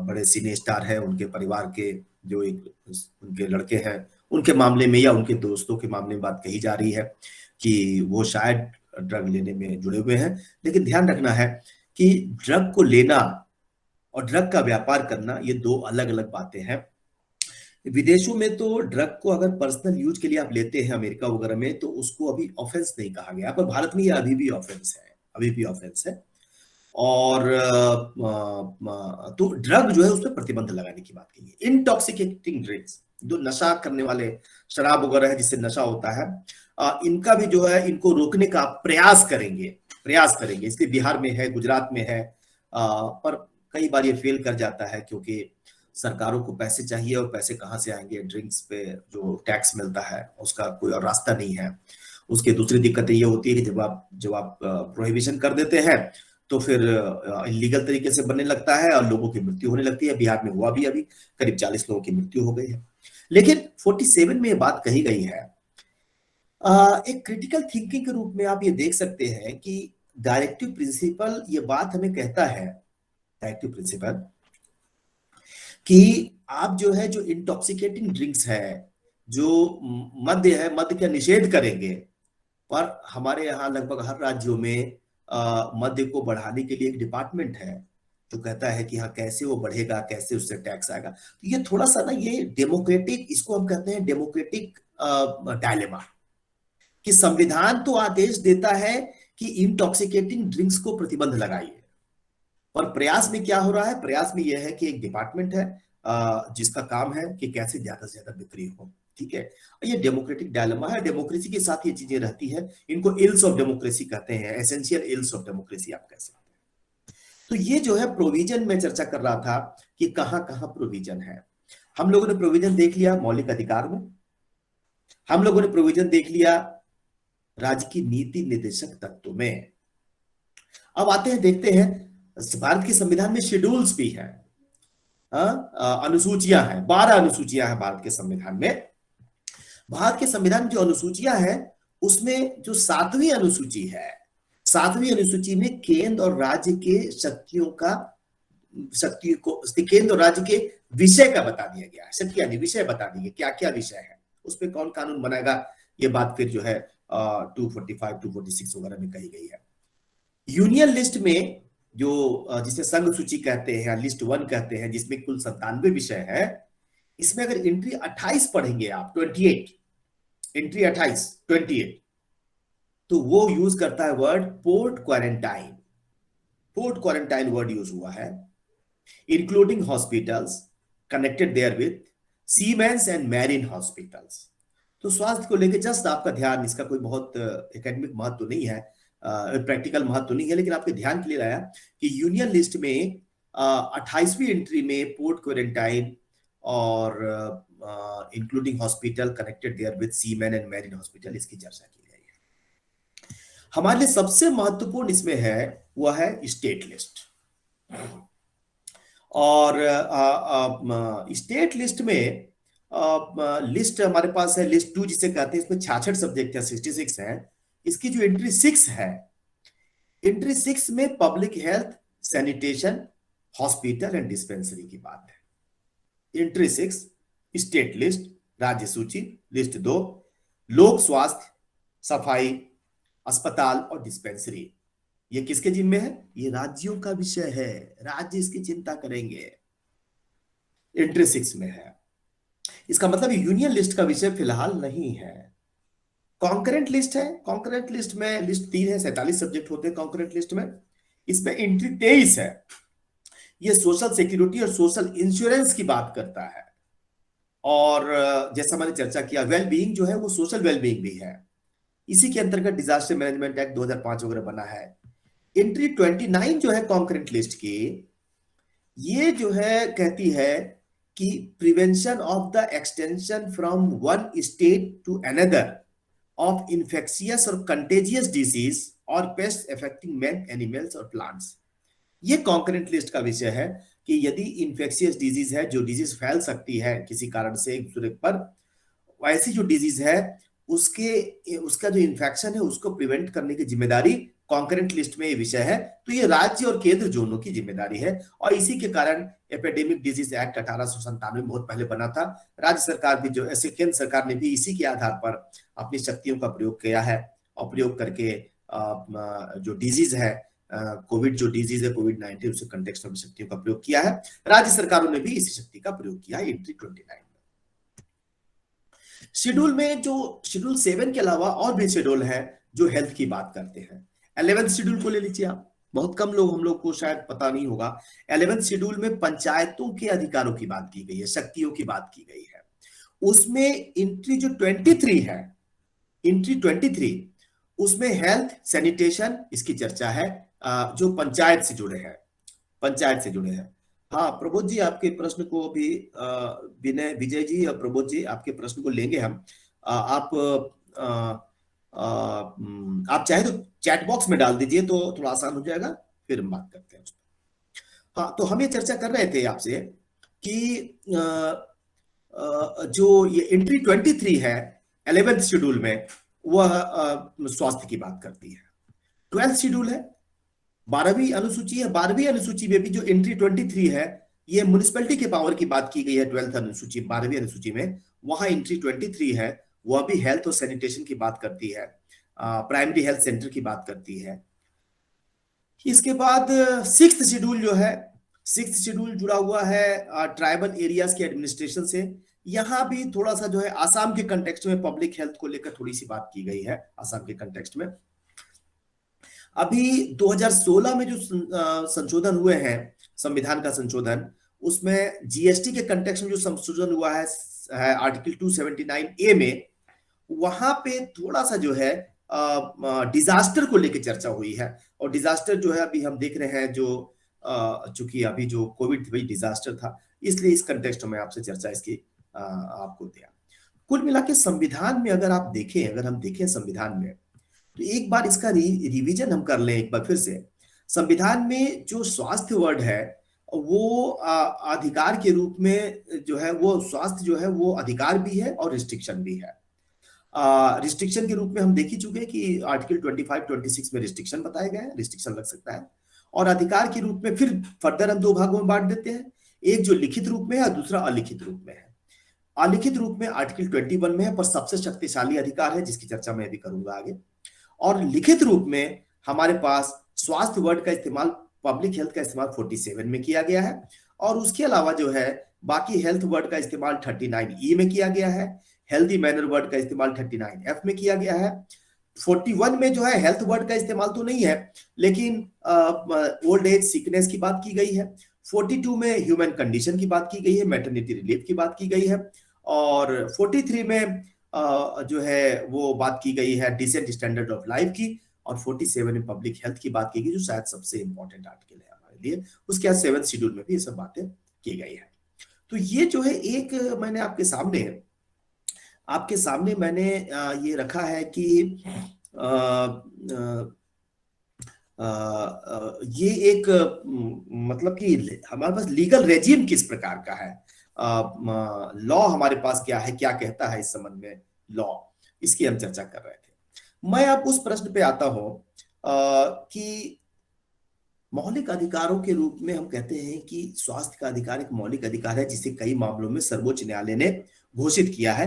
Speaker 1: बड़े सिने स्टार है, उनके परिवार के जो एक उनके लड़के हैं, उनके मामले में या उनके दोस्तों के मामले में बात कही जा रही है कि वो शायद ड्रग लेने में जुड़े हुए हैं। लेकिन ध्यान रखना है कि ड्रग को लेना और ड्रग का व्यापार करना ये दो अलग अलग बातें हैं। विदेशों में तो ड्रग को अगर पर्सनल यूज के लिए आप लेते हैं, अमेरिका वगैरह में, तो उसको अभी ऑफेंस नहीं कहा गया, पर भारत में ये अभी भी ऑफेंस है, अभी भी ऑफेंस है। और तो ड्रग जो है उस पर प्रतिबंध लगाने की बात की है। इंटॉक्सिकेटिंग ड्रिंक्स, जो नशा करने वाले शराब वगैरह है जिससे नशा होता है, इनका भी जो है इनको रोकने का प्रयास करेंगे। इसलिए बिहार में है, गुजरात में है, पर कई बार ये फेल कर जाता है क्योंकि सरकारों को पैसे चाहिए और पैसे कहाँ से आएंगे, ड्रिंक्स पे जो टैक्स मिलता है उसका कोई और रास्ता नहीं है। उसकी दूसरी दिक्कतें ये होती है कि जब आप प्रोहिबिशन कर देते हैं तो फिर इलीगल तरीके से बनने लगता है और लोगों की मृत्यु होने लगती है। बिहार में हुआ भी, अभी करीब 40 लोगों की मृत्यु हो गई है। लेकिन 47 में ये बात कही गई है। एक क्रिटिकल थिंकिंग के रूप में आप ये देख सकते हैं कि डायरेक्टिव प्रिंसिपल ये बात हमें कहता है, डायरेक्टिव प्रिंसिपल, कि आप जो है, जो इंटॉक्सिकेटिंग ड्रिंक्स है, जो मद्य है, मद्य का निषेध करेंगे। पर हमारे यहाँ लगभग हर राज्यों में मद्य को बढ़ाने के लिए एक डिपार्टमेंट है जो कहता है कि हाँ कैसे वो बढ़ेगा, कैसे उससे टैक्स आएगा। तो ये थोड़ा सा ना, ये डेमोक्रेटिक, इसको हम कहते हैं डेमोक्रेटिक डायलेमा, कि संविधान तो आदेश देता है कि इंटॉक्सिकेटिंग ड्रिंक्स को प्रतिबंध लगाइए, और प्रयास में क्या हो रहा है, प्रयास में यह है कि एक डिपार्टमेंट है जिसका काम है कि कैसे ज्यादा से ज्यादा बिक्री हो। ठीक है, ये डेमोक्रेटिक डायलेमा है, डेमोक्रेसी के साथ ये चीजें रहती है। इनको इल्स ऑफ डेमोक्रेसी कहते हैं, एसेंशियल इल्स ऑफ डेमोक्रेसी आप कह सकते हैं। तो ये जो है प्रोविजन में चर्चा कर रहा था कि कहां कहां प्रोविजन है। हम लोगों ने प्रोविजन देख लिया मौलिक अधिकार में, हम लोगों ने प्रोविजन देख लिया राज्य की नीति निर्देशक तत्व में। अब आते हैं, देखते हैं भारत के संविधान में शेड्यूल्स भी है, अनुसूचियां हैं, 12 अनुसूचियां हैं भारत के संविधान में। भारत के संविधान में जो अनुसूचियां हैं उसमें जो 7वीं अनुसूची है, 7वीं अनुसूची में केंद्र और राज्य के शक्ति को केंद्र और राज्य के विषय का बता दिया गया है। शक्ति यानी विषय बता दिए, क्या क्या विषय है, उस पर कौन कानून बनाएगा, ये बात फिर जो है 245 246 वगैरह में कही गई है। यूनियन लिस्ट में जो जिसे संघ सूची कहते हैं या लिस्ट 1 कहते हैं, जिसमें कुल 97 विषय है, इसमें अगर एंट्री 28 पढ़ेंगे आप, 28 एंट्री 28, तो वो यूज करता है word port quarantine. Port quarantine word use हुआ है, including hospitals connected therewith seamen and marine hospitals. तो स्वास्थ्य को लेकर जस्ट आपका ध्यान, इसका कोई बहुत एकेडमिक महत्व तो नहीं है, प्रैक्टिकल महत्व तो नहीं है, लेकिन आपके ध्यान के लिए लाया कि यूनियन लिस्ट में 28वीं एंट्री में पोर्ट क्वारंटाइन और including hospital connected therewith seamen and marine hospital, इसकी चर्चा की गई है। हमारे लिए सबसे महत्वपूर्ण इसमें है वह है स्टेट लिस्ट। और स्टेट लिस्ट में लिस्ट हमारे पास है, लिस्ट 2 जिसे कहते हैं, इसमें 66 सब्जेक्ट है, 66 है। इसकी जो एंट्री 6 है, एंट्री 6 में public health, sanitation, hospital and dispensary की बात है। एंट्री 6 स्टेट लिस्ट, राज्य सूची, लिस्ट 2 लोक स्वास्थ्य, सफाई, अस्पताल और डिस्पेंसरी। ये किसके जिम्मे है, ये राज्यों का विषय है, राज्य इसकी चिंता करेंगे। एंट्री 6 में है, इसका मतलब यूनियन लिस्ट का विषय फिलहाल नहीं है। कॉन्करेंट लिस्ट है, कॉन्करेंट लिस्ट में लिस्ट 3 है, 47 सब्जेक्ट होते हैं कॉन्करेंट लिस्ट में। इसमें एंट्री 23 है, ये सोशल सिक्योरिटी और सोशल इंश्योरेंस की बात करता है। और जैसा मैंने चर्चा किया, वेलबीइंग जो है वो सोशल वेलबीइंग भी है, इसी के अंतर्गत डिजास्टर मैनेजमेंट एक्ट 2005 वगैरह बना है। एंट्री 29 जो है कॉन्करेंट लिस्ट की, ये जो है कहती है कि prevention of the extension from one state to another of infectious और कंटेजियस डिजीज और पेस्ट अफेक्टिंग मैन, एनिमल्स और प्लांट्स। ये कॉन्करेंट लिस्ट का विषय है कि यदि इन्फेक्शियस डिजीज है, जो डिजीज फैल सकती है किसी कारण से एक दूसरे पर, ऐसी जो डिजीज है उसका जो इन्फेक्शन है उसको प्रिवेंट करने की जिम्मेदारी कॉन्करेंट लिस्ट में ये विषय है। तो ये राज्य और केंद्र दोनों की जिम्मेदारी है, और इसी के कारण एपिडेमिक डिजीज एक्ट 1897 में बहुत पहले बना था। राज्य सरकार भी जो ऐसे, केंद्र सरकार ने भी इसी के आधार पर अपनी शक्तियों का प्रयोग किया है, और प्रयोग करके जो डिजीज है, कोविड जो डिजीज है कोविड-19, उसके कंटेक्स्ट में शक्तियों का प्रयोग किया है। राज्य सरकारों ने भी इसी शक्ति का प्रयोग किया है एंट्री 29 में। शेड्यूल में जो शेड्यूल 7 के अलावा और भी शेड्यूल है जो हेल्थ की बात करते हैं। 11th शेड्यूल को ले लीजिए आप, बहुत कम लोग, हम लोग को शायद पता नहीं होगा। 11th शेड्यूल में पंचायतों के अधिकारों की बात की गई है, शक्तियों की बात की गई है। उसमें एंट्री जो 23 है, एंट्री 23, उसमें हेल्थ, सैनिटेशन, इसकी चर्चा है, जो पंचायत से जुड़े हैं, पंचायत से जुड़े हैं। हाँ प्रबोध जी, आपके प्रश्न को भी विजय जी और प्रबोध जी, आपके प्रश्न को लेंगे हम। आप आप चाहे तो चैट बॉक्स में डाल दीजिए तो थोड़ा आसान हो जाएगा, फिर हम बात करते हैं उस पर। हाँ, तो हम ये चर्चा कर रहे थे आपसे कि जो ये एंट्री 23 है 11th शेड्यूल में, वह स्वास्थ्य की बात करती है। 12th शेड्यूल है, 12वीं अनुसूची है। 12वीं अनुसूची में भी जो एंट्री 23 है, ये म्युनिसिपैलिटी के पावर की बात की गई है। 12th अनुसूची, 12वीं अनुसूची में वहां एंट्री 23 है, वह भी हेल्थ और सैनिटेशन की बात करती है, प्राइमरी हेल्थ सेंटर की बात करती है। इसके बाद 6th शेड्यूल जो है, 6th शेड्यूल जुड़ा हुआ है ट्राइबल एरियाज के एडमिनिस्ट्रेशन से। यहां भी थोड़ा सा जो है आसाम के कंटेक्स्ट में पब्लिक हेल्थ को लेकर थोड़ी सी बात की गई है, आसाम के कंटेक्स्ट में। अभी 2016 में जो संशोधन हुए हैं, संविधान का संशोधन, उसमें जीएसटी के कंटेक्स्ट में जो संशोधन हुआ है आर्टिकल 279A में, वहां पे थोड़ा सा जो है डिजास्टर को लेकर चर्चा हुई है। और डिजास्टर जो है अभी हम देख रहे हैं, जो चूंकि अभी जो कोविड वही डिजास्टर था, इसलिए इस कंटेक्स्ट में आपसे चर्चा इसकी आपको दिया। कुल मिला के संविधान में अगर हम देखें संविधान में, तो एक बार इसका रिवीजन हम कर लें एक बार फिर से। संविधान में जो स्वास्थ्य वर्ड है, वो अधिकार के रूप में जो है, वो स्वास्थ्य जो है वो अधिकार भी है और रिस्ट्रिक्शन भी है। रिस्ट्रिक्शन के रूप में हम देख ही चुके कि आर्टिकल 25-26 में रिस्ट्रिक्शन बताया गया है, रिस्ट्रिक्शन लग सकता है। और अधिकार के रूप में फिर फर्दर हम दो भागों में बांट देते हैं, एक जो लिखित रूप में है और दूसरा अलिखित रूप में है। अलिखित रूप में आर्टिकल 21 में है, पर सबसे शक्तिशाली अधिकार है, जिसकी चर्चा मैं भी करूंगा आगे। और लिखित रूप में हमारे पास स्वास्थ्य वर्ड का इस्तेमाल, पब्लिक हेल्थ का इस्तेमाल 47 में किया गया है। और उसके अलावा जो है बाकी हेल्थ वर्ड का इस्तेमाल 39E में किया गया है, हेल्दी मैनर वर्ड का इस्तेमाल 39F में किया गया है। 41 में जो है हेल्थ वर्ड का इस्तेमाल तो नहीं है, लेकिन ओल्ड एज सिकनेस की बात की गई है। 42 में ह्यूमन कंडीशन की बात की गई है, मैटरनिटी रिलीफ की बात की गई है। और 43 में जो है वो बात की गई है डिसेंट स्टैंडर्ड ऑफ लाइफ की। और 47 में पब्लिक हेल्थ की बात की गई, जो शायद सबसे इंपॉर्टेंट आर्टिकल है हमारे लिए। उसके बाद 7th शेड्यूल में भी ये सब बातें की गई है। तो ये जो है एक मैंने आपके सामने मैंने ये रखा है कि ये एक मतलब कि हमारे पास लीगल रेजिम किस प्रकार का है, लॉ हमारे पास क्या है, क्या कहता है इस संबंध में लॉ, इसकी हम चर्चा कर रहे थे। मैं अब उस प्रश्न पे आता हूं कि मौलिक अधिकारों के रूप में हम कहते हैं कि स्वास्थ्य का अधिकार एक मौलिक अधिकार है, जिसे कई मामलों में सर्वोच्च न्यायालय ने घोषित किया है।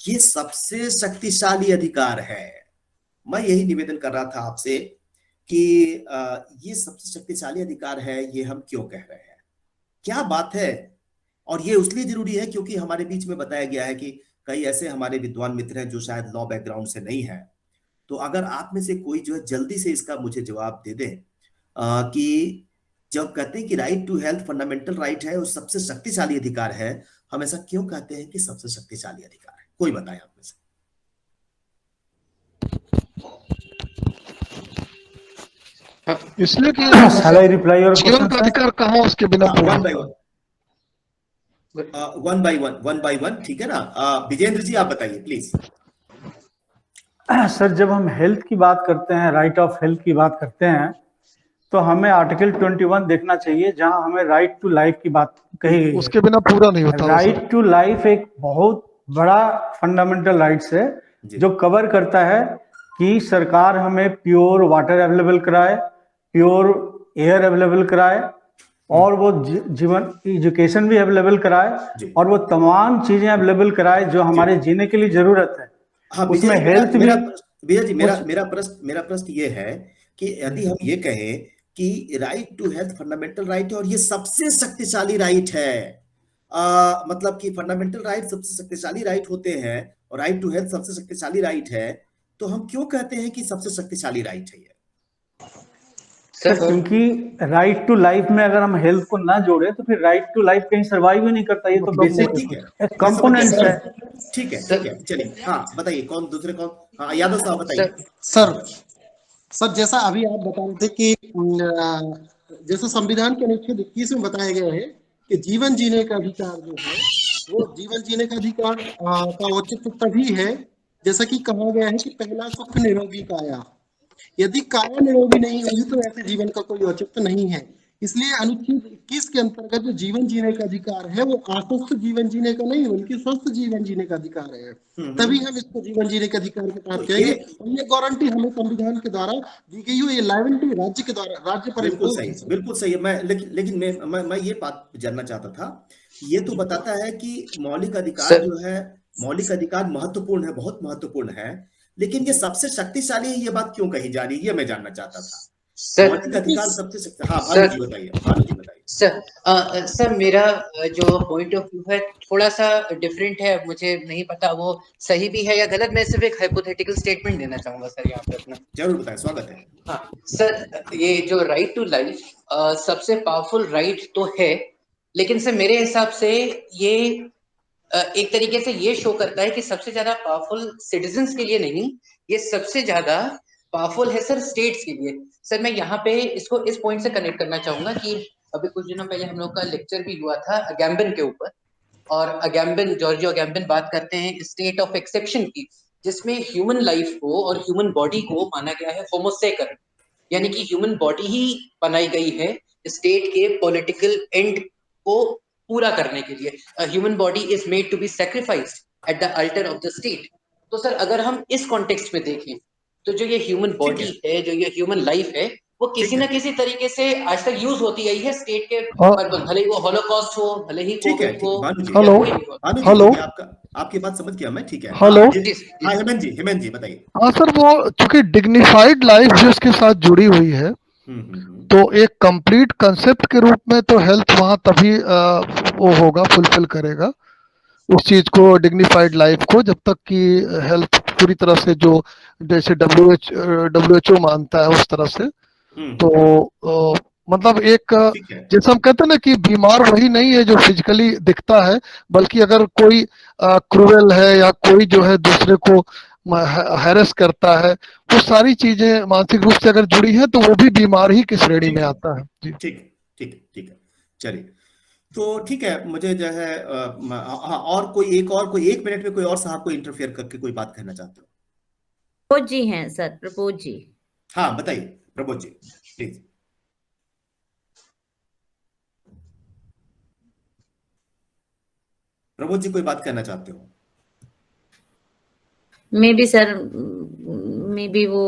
Speaker 1: ये सबसे शक्तिशाली अधिकार है। मैं यही निवेदन कर रहा था आपसे कि ये सबसे शक्तिशाली अधिकार है, ये हम क्यों कह रहे हैं, क्या बात है। और ये उसलिए जरूरी है क्योंकि हमारे बीच में बताया गया है कि कई ऐसे हमारे विद्वान मित्र हैं जो शायद लॉ बैकग्राउंड से नहीं है। तो अगर आप में से कोई जो है जल्दी से इसका मुझे जवाब दे दे कि जब कहते हैं कि right to health fundamental right है और सबसे शक्तिशाली अधिकार है, हम ऐसा क्यों कहते हैं कि सबसे शक्तिशाली अधिकार है? कोई बताए आप में से।
Speaker 4: इसलिए कि
Speaker 2: Shall I reply your
Speaker 4: जीवन
Speaker 2: question,
Speaker 4: का
Speaker 2: sir?
Speaker 4: अधिकार कहाँ उसके बिना पूरा
Speaker 1: वन बाय वन, ठीक है ना। विजेंद्र जी आप बताइए प्लीज।
Speaker 2: सर, जब हम हेल्थ की बात करते हैं, राइट ऑफ हेल्थ की बात करते हैं, तो हमें आर्टिकल 21 देखना चाहिए, जहां हमें राइट टू लाइफ की बात कही गई है।
Speaker 4: उसके बिना पूरा नहीं होता।
Speaker 2: राइट टू लाइफ एक बहुत बड़ा फंडामेंटल राइट्स है, जो कवर करता है कि सरकार हमें प्योर वाटर अवेलेबल कराए, प्योर एयर अवेलेबल कराए, और वो जीवन एजुकेशन भी अवेलेबल कराए, और वो तमाम चीजें अवेलेबल कराए जो हमारे जीने के लिए जरूरत है।
Speaker 1: हाँ,
Speaker 2: उसमें हेल्थ भी।
Speaker 1: भैया जी, मेरा प्रश्न ये है कि यदि हम ये कहें कि right to health fundamental right है और ये सबसे शक्तिशाली राइट है, मतलब कि फंडामेंटल राइट सबसे शक्तिशाली राइट होते हैं और राइट टू हेल्थ सबसे शक्तिशाली राइट है, तो हम क्यों कहते हैं कि सबसे शक्तिशाली राइट है ये?
Speaker 2: सर, क्योंकि राइट टू लाइफ में अगर हम हेल्थ को ना जोड़े तो फिर राइट टू लाइफ कहीं सर्वाइव ही नहीं करता। ये तो बेसिक कंपोनेंट्स है।
Speaker 1: ठीक है, चलिए। हाँ बताइए, कौन दूसरे कौन? हाँ, यादव साहब बताइए।
Speaker 5: सर, जैसा अभी आप बता रहे थे कि जैसा संविधान के अनुच्छेद 21 में बताया गया है कि जीवन जीने का अधिकार जो है, वो जीवन जीने का अधिकार का औचित्य तभी है जैसा कि कहा गया है कि पहला सुख निरोगी काया। यदि काया निरोगी नहीं होगी तो ऐसे जीवन का कोई औचित्य नहीं है। इसलिए अनुच्छेद 21 के अंतर्गत जो जीवन जीने का अधिकार है वो अस्वस्थ जीवन जीने का नहीं बल्कि स्वस्थ जीवन जीने का अधिकार है। तभी हम इसको जीवन जीने के अधिकार के तहत कहेंगे। और ये गारंटी हमें संविधान के द्वारा दी गई हो, ये लायबिलिटी राज्य के द्वारा, राज्य पर
Speaker 1: बिल्कुल सही, बिल्कुल सही है। लेकिन मैं ये बात जानना चाहता था, ये तो बताता है कि मौलिक अधिकार जो है, मौलिक अधिकार महत्वपूर्ण है, बहुत महत्वपूर्ण है, लेकिन ये सबसे शक्तिशाली है, ये बात क्यों कही जा रही है, ये मैं जानना चाहता था। मौलिक अधिकार सबसे शक्ति, हाँ भानु जी बताइए, भानु जी बताइए।
Speaker 6: सर मेरा जो पॉइंट ऑफ व्यू है थोड़ा सा डिफरेंट है, मुझे नहीं पता वो सही भी है या गलत। मैं सिर्फ एक हाइपोथेटिकल स्टेटमेंट देना चाहूंगा सर यहाँ पे अपना।
Speaker 1: जरूर बताएं, स्वागत है।
Speaker 6: हाँ सर, ये जो राइट टू लाइफ सबसे पावरफुल राइट तो है, लेकिन सर मेरे हिसाब से ये एक तरीके से ये शो करता है कि सबसे ज्यादा पावरफुल सिटीजन्स के लिए नहीं, ये सबसे ज्यादा पावरफुल है सर स्टेट्स के लिए। सर मैं यहाँ पे इसको इस पॉइंट से कनेक्ट करना चाहूंगा कि अभी कुछ दिनों पहले हम लोग का लेक्चर भी हुआ था अगैम्बन के ऊपर, और अगैम्बन, जॉर्जियो अगैम्बन बात करते हैं स्टेट ऑफ एक्सेप्शन की, जिसमें ह्यूमन लाइफ को और ह्यूमन बॉडी को माना गया है होमोसेकर, यानी कि ह्यूमन बॉडी ही बनाई गई है स्टेट के पॉलिटिकल एंड को पूरा करने के लिए। Human body is made to be sacrificed at the altar of the state. तो सर अगर हम इस कॉन्टेक्स्ट में देखें तो जो ये ह्यूमन बॉडी है, जो ये ह्यूमन लाइफ है, वो किसी ना किसी तरीके से आज तक यूज होती आई है स्टेट के पर्पस, भले ही वो होलोकॉस्ट हो, भले ही कोविड हो।
Speaker 4: हेलो हेलो,
Speaker 1: आपकी बात समझ गया मैं, ठीक है।
Speaker 4: हेलो,
Speaker 1: हाँ हेमंत जी बताइए।
Speaker 4: हाँ सर, वो चूंकि डिग्निफाइड लाइफ जो इसके साथ जुड़ी हुई है, तो एक कंप्लीट कंसेप्ट के रूप में तो हेल्थ वहां तभी वो होगा, फुलफिल करेगा उस चीज को, डिग्निफाइड लाइफ को, जब तक कि हेल्थ पूरी तरह से जो जैसे WHO मानता है उस तरह से। तो मतलब एक जैसे हम कहते हैं ना कि बीमार वही नहीं है जो फिजिकली दिखता है, बल्कि अगर कोई क्रूएल है या कोई जो है दूसरे को हैरेस करता है, वो सारी चीजें मानसिक रूप से अगर जुड़ी है तो वो भी बीमार ही की श्रेणी में आता है। जी
Speaker 1: ठीक है, चलिए तो ठीक है। मुझे जो है और कोई एक मिनट में कोई और साहब को इंटरफेयर करके कोई बात कहना चाहते हो?
Speaker 7: प्रबोध जी हैं सर, प्रबोध जी।
Speaker 1: हाँ बताइए प्रबोध जी प्लीज। प्रबोध जी कोई बात कहना चाहते हो?
Speaker 7: May be sir, may be वो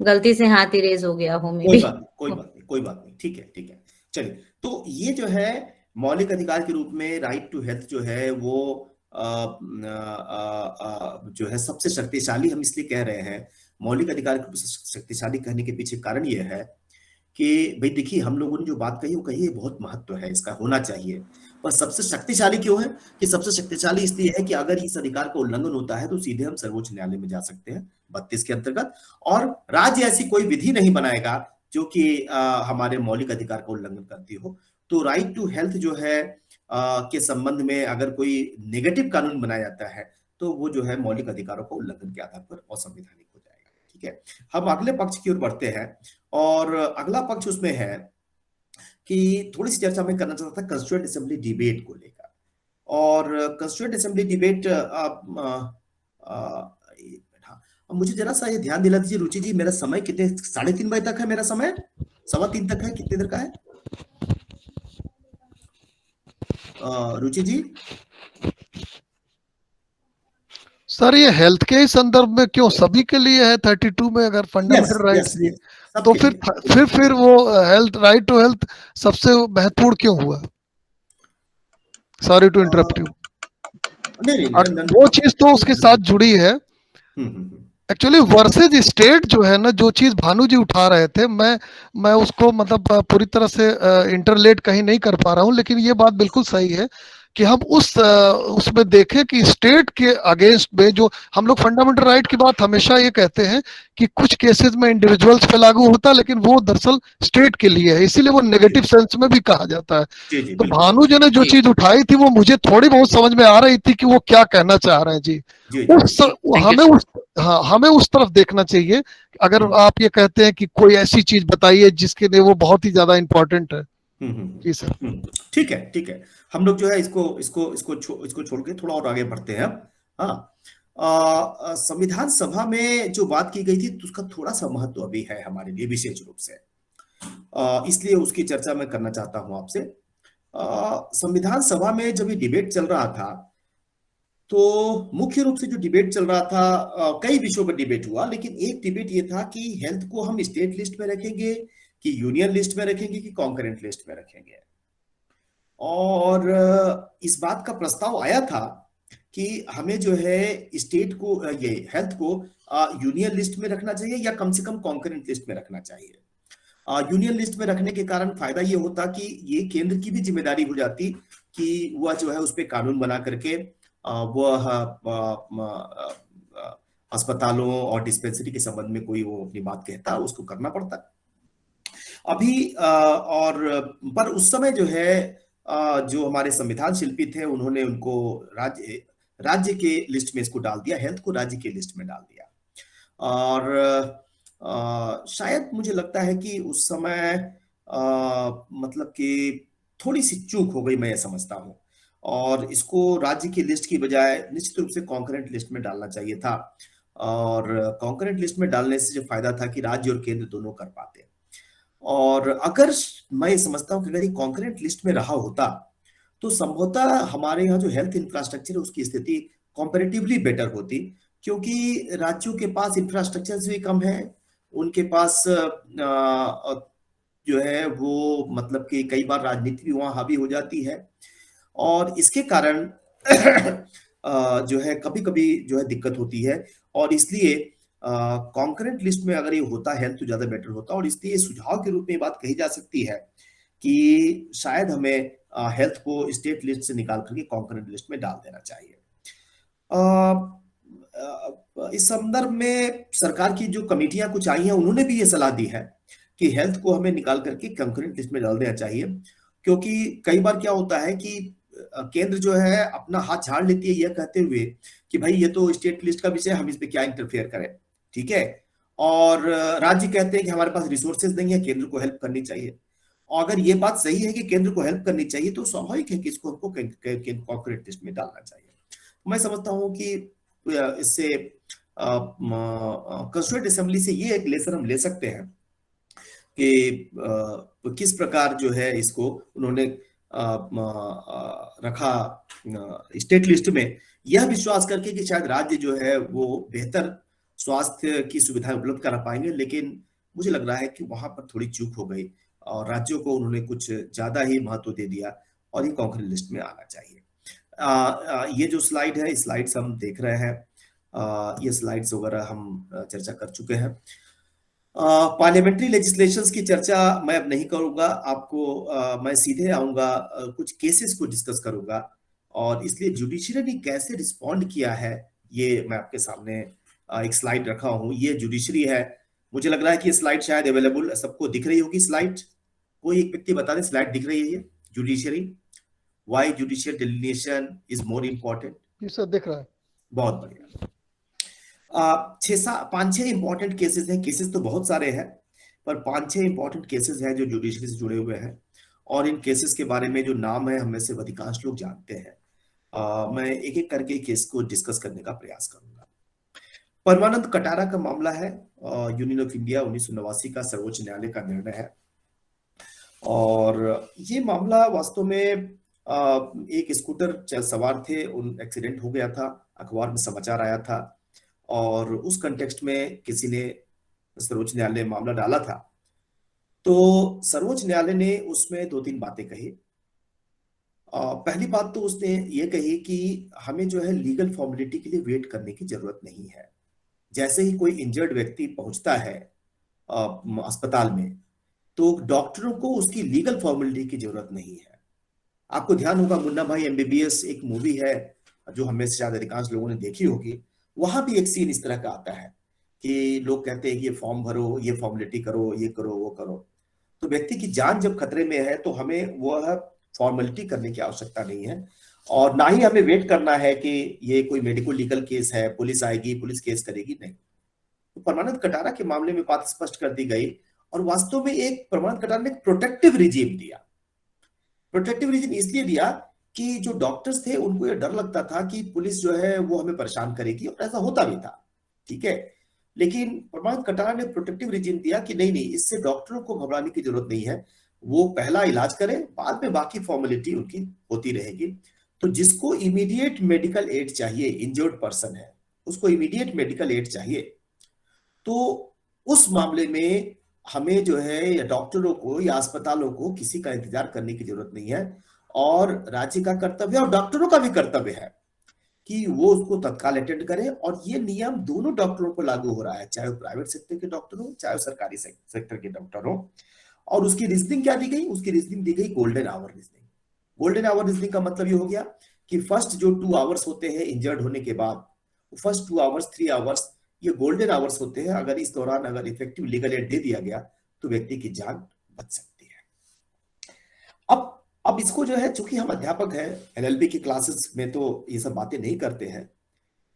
Speaker 7: गलती से हाथ ही रेज हो गया हो।
Speaker 1: कोई बात नहीं, ठीक है। चलिए, तो ये जो है मौलिक अधिकार के रूप में राइट टू हेल्थ जो है वो जो है सबसे शक्तिशाली हम इसलिए कह रहे हैं। मौलिक अधिकार को शक्तिशाली कहने के पीछे कारण ये है कि भाई देखिए, हम लोगों ने जो बात कही वो कही है, बहुत महत्व है इसका, होना चाहिए। और सबसे शक्तिशाली क्यों है? कि सबसे शक्तिशाली इसलिए है कि अगर इस अधिकार का उल्लंघन होता है तो सीधे हम सर्वोच्च न्यायालय में जा सकते हैं 32 के अंतर्गत, और राज्य ऐसी कोई विधि नहीं बनाएगा जो कि हमारे मौलिक अधिकार का उल्लंघन करती हो। तो राइट टू हेल्थ जो है के संबंध में अगर कोई नेगेटिव कानून बनाया जाता है तो वो जो है मौलिक अधिकारों का उल्लंघन के आधार पर असंवैधानिक हो जाएगा। ठीक है, हम अगले पक्ष की ओर बढ़ते हैं, और अगला पक्ष उसमें है कि थोड़ी सी चर्चा मैं करना चाहता था कंस्टिट्यूएंट असेंबली डिबेट को लेकर। और कंस्टिट्यूएंट असेंबली डिबेट मुझे जरा सा ये ध्यान दिला दीजिए रुचि जी, मेरा समय कितने, 3:30 बजे तक है मेरा समय, 2:15 तक है, कितनी देर का है रुचि जी?
Speaker 4: सर ये हेल्थ के ही संदर्भ में क्यों, सभी के लिए है 32 में अगर फंडामेंटल राइट्स दिए तो फिर वो हेल्थ, राइट टू हेल्थ सबसे महत्वपूर्ण क्यों हुआ? Sorry to interrupt you. वो चीज तो उसके साथ जुड़ी है एक्चुअली। वर्सेज स्टेट जो है ना, जो चीज भानु जी उठा रहे थे, मैं उसको मतलब पूरी तरह से इंटरलेट कहीं नहीं कर पा रहा हूं, लेकिन ये बात बिल्कुल सही है कि हम उसमें देखें कि स्टेट के अगेंस्ट में जो हम लोग फंडामेंटल राइट की बात हमेशा ये कहते हैं कि कुछ केसेस में इंडिविजुअल्स पे लागू होता है, लेकिन वो दरअसल स्टेट के लिए है, इसीलिए वो नेगेटिव सेंस में भी कहा जाता है। तो भानु जी ने जो चीज उठाई थी वो मुझे थोड़ी बहुत समझ में आ रही थी कि वो क्या कहना चाह रहे हैं जी। हमें उस तरफ देखना चाहिए। अगर आप ये कहते हैं कि कोई ऐसी चीज बताइए जिसके लिए वो बहुत ही ज्यादा इंपॉर्टेंट है। जी सर,
Speaker 1: ठीक है। हम लोग जो है इसको छोड़ के थोड़ा और आगे बढ़ते हैं। हाँ, संविधान सभा में जो बात की गई थी तो उसका थोड़ा सा महत्व अभी है हमारे लिए विशेष रूप से, इसलिए उसकी चर्चा मैं करना चाहता हूं आपसे। संविधान सभा में जब ये डिबेट चल रहा था तो मुख्य रूप से जो डिबेट चल रहा था, कई विषयों पर डिबेट हुआ, लेकिन एक डिबेट ये था कि हेल्थ को हम स्टेट लिस्ट में रखेंगे कि यूनियन लिस्ट में रखेंगे कि कॉन्करेंट लिस्ट में रखेंगे। और इस बात का प्रस्ताव आया था कि हमें जो है स्टेट को, ये हेल्थ को यूनियन लिस्ट में रखना चाहिए या कम से कम कॉन्करेंट लिस्ट में रखना चाहिए। यूनियन लिस्ट में रखने के कारण फायदा ये होता कि ये केंद्र की भी जिम्मेदारी हो जाती कि वह जो है उस पर कानून बना करके वह अस्पतालों और डिस्पेंसरी के संबंध में कोई वो अपनी बात कहता, उसको करना पड़ता अभी। और पर उस समय जो है जो हमारे संविधान शिल्पी थे उन्होंने उनको राज्य के लिस्ट में इसको डाल दिया, हेल्थ को राज्य के लिस्ट में डाल दिया। और शायद मुझे लगता है कि उस समय मतलब कि थोड़ी सी चूक हो गई, मैं ये समझता हूँ, और इसको राज्य की लिस्ट की बजाय निश्चित रूप से कॉन्करेंट लिस्ट में डालना चाहिए था। और कॉन्करेंट लिस्ट में डालने से जो फायदा था कि राज्य और केंद्र दोनों कर पाते। और अगर मैं ये समझता हूँ कि अगर ये कॉन्करेंट लिस्ट में रहा होता तो संभवतः हमारे यहाँ जो हेल्थ इंफ्रास्ट्रक्चर है उसकी स्थिति कंपैरेटिवली बेटर होती, क्योंकि राज्यों के पास इंफ्रास्ट्रक्चर भी कम है, उनके पास जो है वो मतलब कि कई बार राजनीति भी वहां हावी हो जाती है, और इसके कारण जो है कभी कभी जो है दिक्कत होती है। और इसलिए कॉन्करेंट लिस्ट में अगर ये होता हेल्थ तो ज्यादा बेटर होता, और इसलिए सुझाव के रूप में बात कही जा सकती है कि शायद हमें हेल्थ को स्टेट लिस्ट से निकाल करके कॉन्करेंट लिस्ट में डाल देना चाहिए। इस संदर्भ में सरकार की जो कमेटियां कुछ आई हैं उन्होंने भी ये सलाह दी है कि हेल्थ को हमें निकाल करके कॉन्करेंट लिस्ट में डाल देना चाहिए, क्योंकि कई बार क्या होता है कि केंद्र जो है अपना हाथ झाड़ लेती है यह कहते हुए कि भाई ये तो स्टेट लिस्ट का विषय, हम इस पे क्या इंटरफेयर करें, ठीक है। और राज्य कहते हैं कि हमारे पास रिसोर्सेज नहीं है, केंद्र को हेल्प करनी चाहिए। और अगर ये बात सही है कि केंद्र को हेल्प करनी चाहिए तो स्वाभाविक है कि इसको हमको कॉन्करेंट लिस्ट में डालना चाहिए। मैं समझता हूं कि इससे कंस्टिट्यूएंट असेंबली से ये एक लेसन हम ले सकते हैं कि किस प्रकार जो है इसको उन्होंने रखा स्टेट लिस्ट में, यह विश्वास करके कि शायद राज्य जो है वो बेहतर स्वास्थ्य की सुविधाएं उपलब्ध करा पाएंगे। लेकिन मुझे लग रहा है कि वहां पर थोड़ी चूक हो गई और राज्यों को उन्होंने कुछ ज्यादा ही महत्व दे दिया और ये कॉन्करेंट लिस्ट में आना चाहिए। ये जो स्लाइड है, इस स्लाइड्स हम देख रहे हैं, ये स्लाइड्स वगैरह हम चर्चा कर चुके हैं। पार्लियामेंट्री लेजिस्लेशंस की चर्चा मैं अब नहीं करूंगा, आपको मैं सीधे आऊंगा, कुछ केसेस को डिस्कस करूंगा, और इसलिए जुडिशरी ने कैसे रिस्पॉन्ड किया है ये मैं आपके सामने एक स्लाइड रखा हूं। ये जुडिशरी है, मुझे लग रहा है कि ये स्लाइड शायद अवेलेबल सबको दिख रही होगी। स्लाइड कोई एक व्यक्ति बता दे, स्लाइड दिख रही है ये judiciary, why judicial delineation is more important?
Speaker 4: ये सब दिख रहा है,
Speaker 1: बहुत बढ़िया। 5-6 इंपॉर्टेंट केसेस हैं, केसेस तो बहुत सारे हैं पर 5-6 इंपॉर्टेंट केसेस हैं जो जुडिशरी से जुड़े हुए हैं, और इन केसेस के बारे में जो नाम है हमें से अधिकांश लोग जानते हैं। मैं एक एक करके केस को डिस्कस करने का प्रयास करूंगा। परमानंद कटारा का मामला है, यूनियन ऑफ इंडिया 1989 का सर्वोच्च न्यायालय का निर्णय है, और ये मामला वास्तव में एक स्कूटर सवार थे, उन एक्सीडेंट हो गया था, अखबार में समाचार आया था, और उस कंटेक्स्ट में किसी ने सर्वोच्च न्यायालय मामला डाला था। तो सर्वोच्च न्यायालय ने उसमें 2-3 बातें कही। पहली बात तो उसने ये कही कि हमें जो है लीगल फॉर्मेलिटी के लिए वेट करने की जरूरत नहीं है। जैसे ही कोई इंजर्ड व्यक्ति पहुंचता है अस्पताल में तो डॉक्टरों को उसकी लीगल फॉर्मेलिटी की जरूरत नहीं है। आपको ध्यान होगा मुन्ना भाई MBBS एक मूवी है जो हमें से शायद अधिकांश लोगों ने देखी होगी, वहां भी एक सीन इस तरह का आता है कि लोग कहते हैं कि ये फॉर्म भरो, ये फॉर्मेलिटी करो, ये करो, वो करो। तो व्यक्ति की जान जब खतरे में है तो हमें वह फॉर्मेलिटी करने की आवश्यकता नहीं है, और ना ही हमें वेट करना है कि ये कोई मेडिको लीगल केस है, पुलिस आएगी, पुलिस केस करेगी, नहीं। तो परमानंद कटारा के मामले में बात स्पष्ट कर दी गई, और वास्तव में एक परमानंद कटारा ने प्रोटेक्टिव रिजीम दिया। प्रोटेक्टिव रिजीम इसलिए दिया कि जो डॉक्टर्स थे उनको ये डर लगता था कि पुलिस जो है वो हमें परेशान करेगी, और ऐसा होता भी था, ठीक है। लेकिन परमानंद कटारा ने प्रोटेक्टिव रीजन दिया कि नहीं नहीं, इससे डॉक्टरों को घबराने की जरूरत नहीं है, वो पहला इलाज करें, बाद में बाकी फॉर्मेलिटी उनकी होती रहेगी। तो जिसको इमीडिएट मेडिकल एड चाहिए, इंजर्ड पर्सन है, उसको इमीडिएट मेडिकल एड चाहिए, तो उस मामले में हमें जो है या डॉक्टरों को या अस्पतालों को किसी का इंतजार करने की जरूरत नहीं है, और राज्य का कर्तव्य और डॉक्टरों का भी कर्तव्य है कि वो उसको तत्काल अटेंड करें। और ये नियम दोनों डॉक्टरों को लागू हो रहा है, चाहे वो प्राइवेट सेक्टर के डॉक्टर हो, चाहे वो सरकारी सेक्टर के डॉक्टर हो। और उसकी रीजनिंग क्या दी गई? उसकी रीजनिंग दी गई golden hour reasoning. Golden hour reasoning का मतलब ये हो गया कि फर्स्ट जो 2 आवर्स होते हैं इंजर्ड होने के बाद, फर्स्ट 2 आवर्स 3 आवर्स ये गोल्डन आवर्स होते हैं। अगर इस दौरान अगर इफेक्टिव लीगल एड दे दिया गया तो व्यक्ति की जान बच सकती है। अब इसको जो है, चूंकि हम अध्यापक हैं, एलएलबी की क्लासेस में तो ये सब बातें नहीं करते हैं,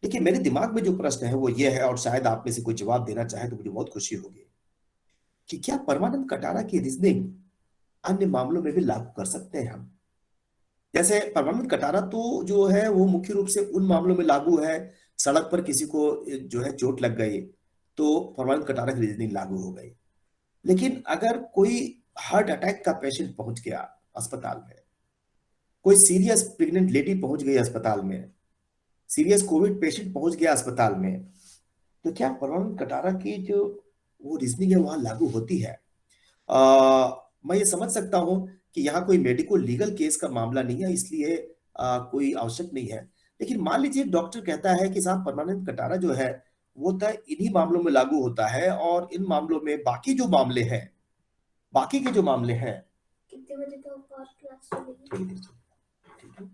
Speaker 1: लेकिन मेरे दिमाग में जो प्रश्न है वो ये है, और शायद आप में से कोई जवाब देना चाहे तो मुझे बहुत खुशी होगी, कि क्या परमानंद कटारा की रीजनिंग अन्य मामलों में भी लागू कर सकते हैं हम? जैसे परमानंद कटारा तो जो है वो मुख्य रूप से उन मामलों में लागू है, सड़क पर किसी को जो है चोट लग गई तो परमानंद कटारा की रीजनिंग लागू हो गई। लेकिन अगर कोई हार्ट अटैक का पेशेंट पहुंच गया अस्पताल में, कोई सीरियस प्रेग्नेंट लेडी पहुंच गई अस्पताल में, सीरियस कोविड पेशेंट पहुंच गया अस्पताल में, तो क्या परमानंद कटारा की जो वो रीजनिंग है वहां लागू होती है? मैं ये समझ सकता हूं कि यहाँ कोई मेडिको लीगल केस का मामला नहीं है, इसलिए कोई आवश्यक नहीं है। लेकिन मान लीजिए डॉक्टर कहता है कि साहब परमानंद कटारा जो है वो तो इन्हीं मामलों में लागू होता है, और इन मामलों में बाकी जो मामले हैं, बाकी के जो मामले हैं,
Speaker 8: कितने बजे तक और क्लास चलेगी?
Speaker 1: थोड़ी देर ठीक है।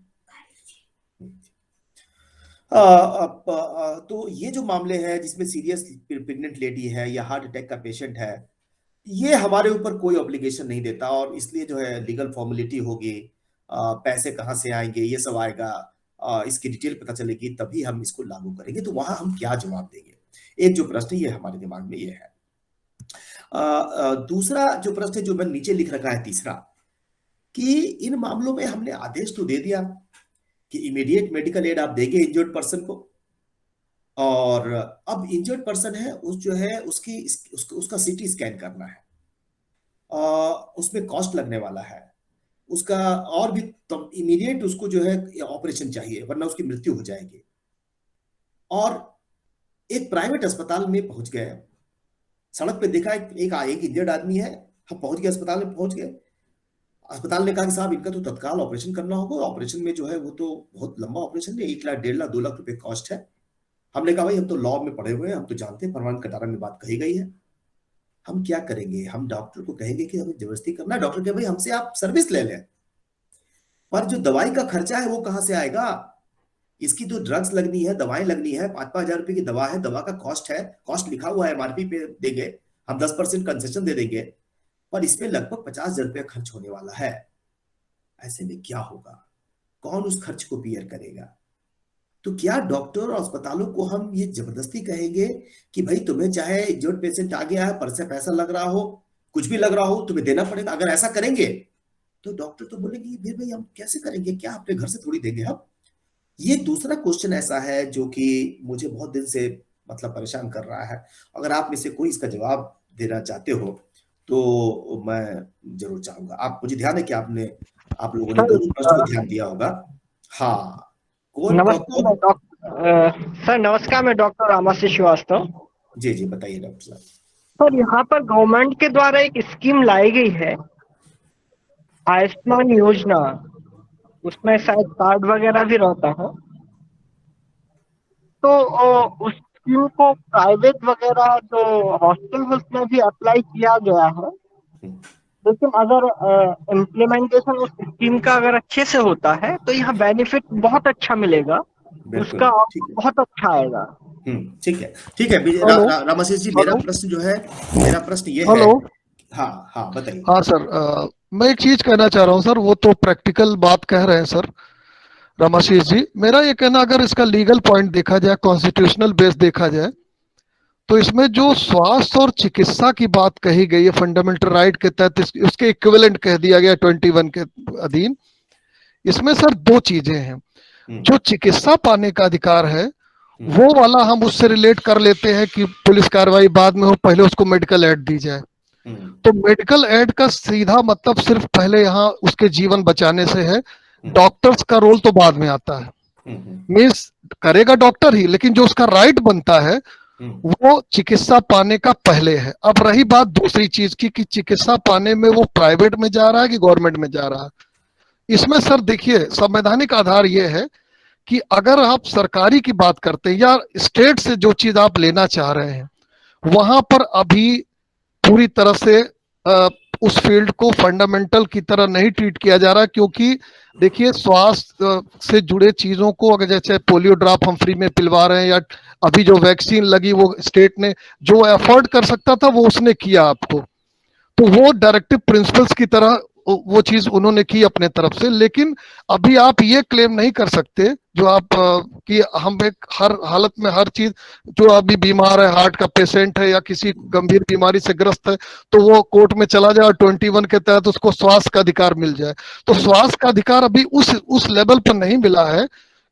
Speaker 1: तो ये जो मामले हैं जिसमें सीरियस प्रेग्नेंट लेडी है या हार्ट अटैक का पेशेंट है, ये हमारे ऊपर कोई ऑब्लिगेशन नहीं देता, और इसलिए जो है लीगल फॉर्मेलिटी होगी, पैसे कहाँ से आएंगे ये सब आएगा, इसकी डिटेल पता चलेगी, तभी हम इसको लागू करेंगे। तो वहां हम क्या जवाब देंगे? एक जो प्रश्न ये हमारे दिमाग में ये है। दूसरा जो प्रश्न जो मैंने नीचे लिख रखा है, तीसरा, कि इन मामलों में हमने आदेश तो दे दिया कि इमीडिएट मेडिकल एड आप देंगे इंजर्ड पर्सन को, और अब इंजर्ड पर्सन है उस जो है उसका सीटी स्कैन करना है, उसमें कॉस्ट लगने वाला है उसका, और भी तो इमीडिएट उसको जो है ऑपरेशन चाहिए वरना उसकी मृत्यु हो जाएगी। और एक प्राइवेट अस्पताल में पहुंच गए, सड़क पे देखा एक इंजर्ड आदमी है, हम पहुंच गए अस्पताल में, पहुंच गए, अस्पताल ने कहा कि साहब इनका तो तत्काल ऑपरेशन करना होगा, ऑपरेशन में जो है वो तो बहुत लंबा ऑपरेशन है, 1 लाख 1.5 लाख 2 लाख रुपए कॉस्ट है। हमने कहा भाई हम तो लॉ में पढ़े हुए हैं, हम तो जानते हैं परमानंद कटारा में बात कही गई है, हम क्या करेंगे? हम डॉक्टर को कहेंगे कि हमें जबरदस्ती करना है? डॉक्टर कहे भाई हमसे आप सर्विस ले लें, पर जो दवाई का खर्चा है वो कहां से आएगा? इसकी तो ड्रग्स लगनी है, दवाएं लगनी है, 5-5 हजार रुपए की दवा है, दवा का कॉस्ट है, कॉस्ट लिखा हुआ है, एमआरपी पे देंगे हम, 10% कंसेशन दे देंगे, पर इसमें लगभग 50 हजार रुपया खर्च होने वाला है। ऐसे में क्या होगा? कौन उस खर्च को बियर करेगा? तो क्या डॉक्टर और अस्पतालों को हम ये जबरदस्ती कहेंगे कि भाई तुम्हें चाहे इंजर्ड पेशेंट आ गया है, पर से पैसा लग रहा हो, कुछ भी लग रहा हो, तुम्हें देना पड़ेगा? अगर ऐसा करेंगे तो डॉक्टर तो बोलेंगे फिर भाई हम कैसे करेंगे, क्या अपने घर से थोड़ी देंगे हम? ये दूसरा क्वेश्चन ऐसा है जो कि मुझे बहुत दिन से मतलब परेशान कर रहा है। अगर आप में से कोई इसका जवाब देना चाहते हो तो मैं जरूर चाहूंगा। आप, मुझे ध्यान है कि आप लोगों ने दोनों प्रश्न को ध्यान दिया होगा। हाँ,
Speaker 9: सर नमस्कार, मैं डॉक्टर रामाशीष श्रीवास्तव।
Speaker 1: जी बताइए डॉक्टर साहब।
Speaker 9: सर यहाँ पर गवर्नमेंट के द्वारा एक स्कीम लाई गई है, आयुष्मान योजना, उसमें शायद कार्ड वगैरह भी रहता है, तो उस स्कीम को प्राइवेट वगैरह जो हॉस्पिटल है उसमें भी अप्लाई किया गया है। लेकिन अगर इम्प्लीमेंटेशन उस स्कीम का अगर अच्छे से होता है तो यहाँ बेनिफिट बहुत अच्छा मिलेगा, उसका बहुत अच्छा आएगा।
Speaker 1: ठीक है रामाशीष जी, मेरा प्रश्न जो है, मेरा प्रश्न ये है। हाँ बताइए।
Speaker 4: हाँ सर, मैं एक चीज कहना चाह रहा हूँ सर, वो तो प्रैक्टिकल बात कह रहे हैं सर रामाशीष जी। मेरा ये कहना, अगर इसका लीगल पॉइंट देखा जाए, कॉन्स्टिट्यूशनल बेस देखा जाए, तो इसमें जो स्वास्थ्य और चिकित्सा की बात कही गई है फंडामेंटल राइट के तहत, उसके इक्विवेलेंट कह दिया गया 21 के अधीन, इसमें सर दो चीजें हैं। जो चिकित्सा पाने का अधिकार है वो वाला हम उससे रिलेट कर लेते हैं कि पुलिस कार्रवाई बाद में हो, पहले उसको मेडिकल एड दी जाए। तो मेडिकल एड का सीधा मतलब सिर्फ पहले यहाँ उसके जीवन बचाने से है, डॉक्टर्स का रोल तो बाद में आता है। मीन्स करेगा डॉक्टर ही, लेकिन जो उसका राइट बनता है वो चिकित्सा पाने का पहले है। अब रही बात दूसरी चीज की कि चिकित्सा पाने में वो प्राइवेट में जा रहा है कि गवर्नमेंट में जा रहा है। इसमें सर देखिए संवैधानिक आधार ये है कि अगर आप सरकारी की बात करते हैं या स्टेट से जो चीज आप लेना चाह रहे हैं, वहां पर अभी पूरी तरह से उस फील्ड को फंडामेंटल की तरह नहीं ट्रीट किया जा रहा, क्योंकि देखिए स्वास्थ्य से जुड़े चीजों को अगर जैसे पोलियो ड्रॉप हम फ्री में पिलवा रहे हैं या अभी जो वैक्सीन लगी वो स्टेट ने जो अफोर्ड कर सकता था वो उसने किया आपको, तो वो डायरेक्टिव प्रिंसिपल्स की तरह वो चीज उन्होंने की अपने तरफ से। लेकिन अभी आप ये क्लेम नहीं कर सकते जो आप कि हम एक हर हालत में हर चीज, जो अभी बीमार है, हार्ट का पेशेंट है या किसी गंभीर बीमारी से ग्रस्त है, तो वो कोर्ट में चला जाए और 21 के तहत उसको स्वास्थ्य का अधिकार मिल जाए। तो स्वास्थ्य का अधिकार अभी उस लेवल पर नहीं मिला है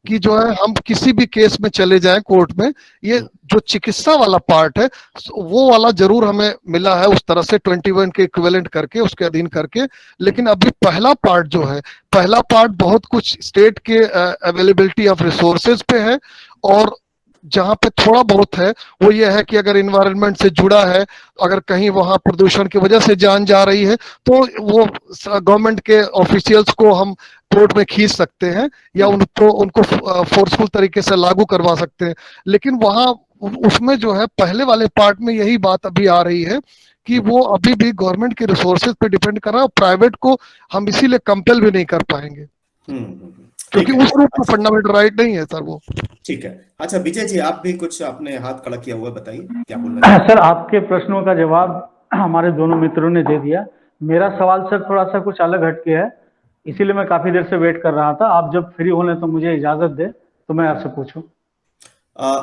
Speaker 4: कि जो है हम किसी भी केस में चले जाएं कोर्ट में। ये जो चिकित्सा वाला पार्ट है वो वाला जरूर हमें मिला है उस तरह से 21 के इक्विवेलेंट करके उसके अधीन करके। लेकिन अभी पहला पार्ट जो है, पहला पार्ट बहुत कुछ स्टेट के अवेलेबिलिटी ऑफ रिसोर्सेज पे है, और जहां पे थोड़ा बहुत है वो ये है कि अगर इन्वायरमेंट से जुड़ा है, अगर कहीं वहां प्रदूषण की वजह से जान जा रही है तो वो गवर्नमेंट के ऑफिशियल्स को हम कोर्ट में खींच सकते हैं या उनको फोर्सफुल तरीके से लागू करवा सकते हैं। लेकिन वहां उसमें जो है पहले वाले पार्ट में यही बात अभी आ रही है कि वो अभी भी गवर्नमेंट के रिसोर्सेज पे डिपेंड कर रहा है, प्राइवेट को हम इसीलिए कंपेल भी नहीं कर पाएंगे क्योंकि उस रूप में फंडामेंटल राइट नहीं है सर वो।
Speaker 1: ठीक है। अच्छा विजय जी, आप भी कुछ आपने हाथ खड़ा किया हुआ, बताइए क्या बोल रहे हैं।
Speaker 2: सर आपके प्रश्नों का जवाब हमारे दोनों मित्रों ने दे दिया। मेरा सवाल सर थोड़ा सा कुछ अलग हटके है, इसीलिए मैं काफी देर से वेट कर रहा था। आप जब फ्री होने तो मुझे इजाजत दे तो मैं आपसे पूछूं।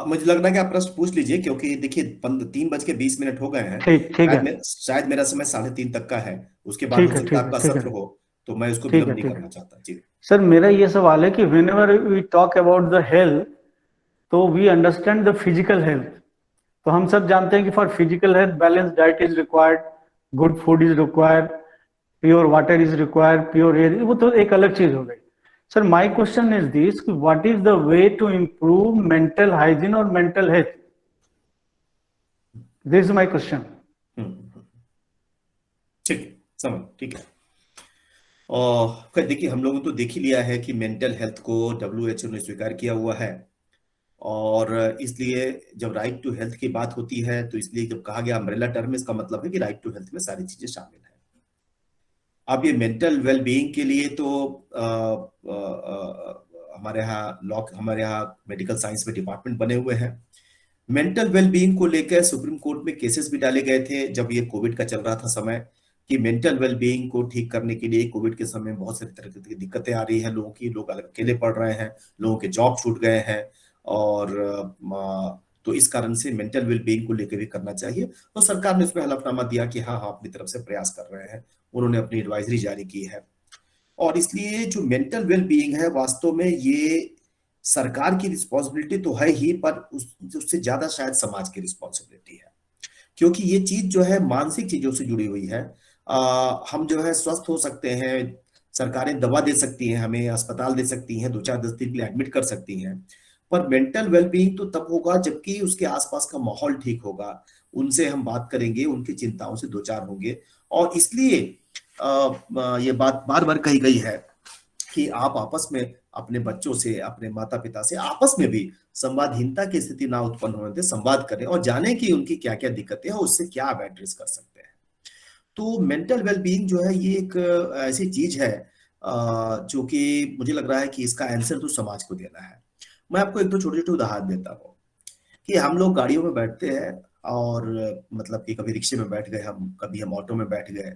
Speaker 1: मुझे लग रहा है कि आप प्रश्न पूछ लीजिए, क्योंकि देखिए 3:20 हो गए हैं।
Speaker 2: ठीक है।
Speaker 1: शायद मेरा समय 3:30 तक का है, उसके बाद हो सकता है आपका सत्र हो, तो मैं उसको विलंब नहीं करना चाहता। जी
Speaker 2: सर, मेरा ये सवाल है कि whenever we talk about the health तो we understand the physical health. तो हम सब जानते हैं कि for physical health balance diet is required, good food is required, pure water is required, pure air, वो तो एक अलग चीज हो गई। Sir my question is this, what is the way to improve mental hygiene और mental health? This is my question.
Speaker 1: ठीक है। और देखिए हम लोगों तो देख ही लिया है कि मेंटल हेल्थ को WHO ने स्वीकार किया हुआ है, और इसलिए जब राइट टू हेल्थ की बात होती है तो इसलिए जब कहा गया अम्ब्रेला टर्म, इसका मतलब है कि राइट टू हेल्थ में सारी चीजें शामिल है। अब ये मेंटल वेलबीइंग के लिए तो हमारे यहाँ मेडिकल साइंस में डिपार्टमेंट बने हुए हैं। मेंटल वेलबीइंग को लेकर सुप्रीम कोर्ट में केसेस भी डाले गए थे जब ये कोविड का चल रहा था समय, कि मेंटल वेलबीइंग को ठीक करने के लिए कोविड के समय बहुत सारी तरह की दिक्कतें आ रही है लोगों की, लोग अलग अकेले पड़ रहे हैं, लोगों के जॉब छूट गए हैं, और तो इस कारण से मेंटल वेलबीइंग को लेकर भी करना चाहिए। तो सरकार ने इसमें हलफनामा दिया कि हाँ अपनी तरफ से प्रयास कर रहे हैं, उन्होंने अपनी एडवाइजरी जारी की है। और इसलिए जो मेंटल वेलबीइंग है वास्तव में ये सरकार की रिस्पॉन्सिबिलिटी तो है ही, पर उससे ज्यादा शायद समाज की रिस्पॉन्सिबिलिटी है, क्योंकि ये चीज जो है मानसिक चीजों से जुड़ी हुई है। हम जो है स्वस्थ हो सकते हैं, सरकारें दवा दे सकती हैं, हमें अस्पताल दे सकती हैं, 2-4-10 दिन के लिए एडमिट कर सकती हैं, पर मेंटल वेलबीइंग तो तब होगा जबकि उसके आसपास का माहौल ठीक होगा, उनसे हम बात करेंगे, उनकी चिंताओं से दो चार होंगे। और इसलिए ये बात बार बार कही गई है कि आप आपस में अपने बच्चों से, अपने माता पिता से आपस में भी संवादहीनता की स्थिति ना उत्पन्न होने दें, संवाद करें और जानें कि उनकी क्या क्या दिक्कतें हैं, उससे क्या आप एड्रेस कर सकते हैं। तो मेंटल वेलबीइंग जो है ये एक ऐसी चीज है जो कि मुझे लग रहा है कि इसका आंसर तो समाज को देना है। मैं आपको एक दो छोटे छोटे उदाहरण देता हूँ कि हम लोग गाड़ियों में बैठते हैं और मतलब कि कभी रिक्शे में बैठ गए हम, कभी हम ऑटो में बैठ गए,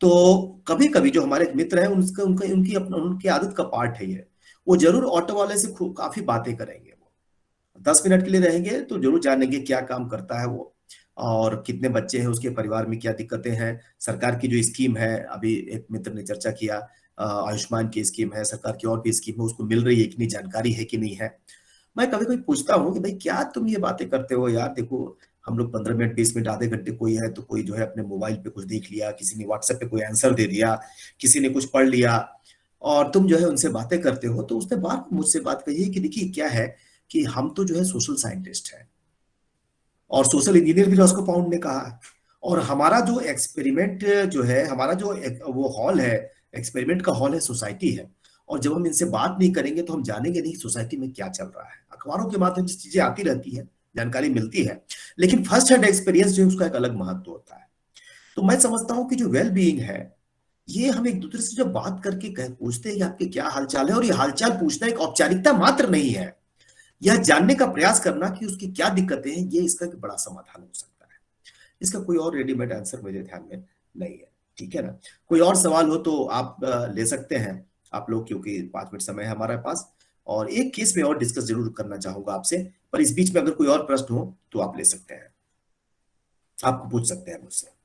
Speaker 1: तो कभी कभी जो हमारे मित्र हैं उनकी आदत का पार्ट है ये, वो जरूर ऑटो वाले से काफी बातें करेंगे, वो 10 मिनट के लिए रहेंगे तो जरूर जानेंगे क्या काम करता है वो, और कितने बच्चे हैं, उसके परिवार में क्या दिक्कतें हैं, सरकार की जो स्कीम है, अभी एक मित्र ने चर्चा किया आयुष्मान की स्कीम है, सरकार की और भी स्कीम है, उसको मिल रही है कि नहीं, जानकारी है कि नहीं है। मैं कभी कभी पूछता हूँ कि भाई क्या तुम ये बातें करते हो यार, देखो हम लोग 15 मिनट 20 मिनट आधे घंटे, कोई है तो कोई जो है अपने मोबाइल पे कुछ देख लिया, किसी ने व्हाट्सएप पे कोई आंसर दे दिया, किसी ने कुछ पढ़ लिया, और तुम जो है उनसे बातें करते हो। तो उसने बार मुझसे बात कही है कि देखिए क्या है कि हम तो जो है सोशल साइंटिस्ट है और सोशल इंजीनियर भी रॉस्को पाउंड ने कहा है, और हमारा जो एक्सपेरिमेंट जो है, हमारा जो वो हॉल है, एक्सपेरिमेंट का हॉल है, सोसाइटी है, और जब हम इनसे बात नहीं करेंगे तो हम जानेंगे नहीं सोसाइटी में क्या चल रहा है। अखबारों के माध्यम से चीजें आती रहती है, जानकारी मिलती है, लेकिन फर्स्ट हैंड एक्सपीरियंस जो है उसका एक अलग महत्व होता है। तो मैं समझता हूं कि जो वेल बीइंग है, ये हम एक दूसरे से जब बात करके पूछते हैं कि आपके क्या हालचाल है, और ये हालचाल पूछना एक औपचारिकता मात्र नहीं है, यह जानने का प्रयास करना कि उसकी क्या दिक्कतें हैं, ये इसका एक बड़ा समाधान हो सकता है। इसका कोई और रेडीमेड आंसर मुझे ध्यान में नहीं है, ठीक है ना। कोई और सवाल हो तो आप ले सकते हैं आप लोग, क्योंकि 5 मिनट समय है हमारे पास, और एक केस में और डिस्कस जरूर करना चाहूंगा आपसे, पर इस बीच में अगर कोई और प्रश्न हो तो आप ले सकते हैं, आपको पूछ सकते हैं मुझसे।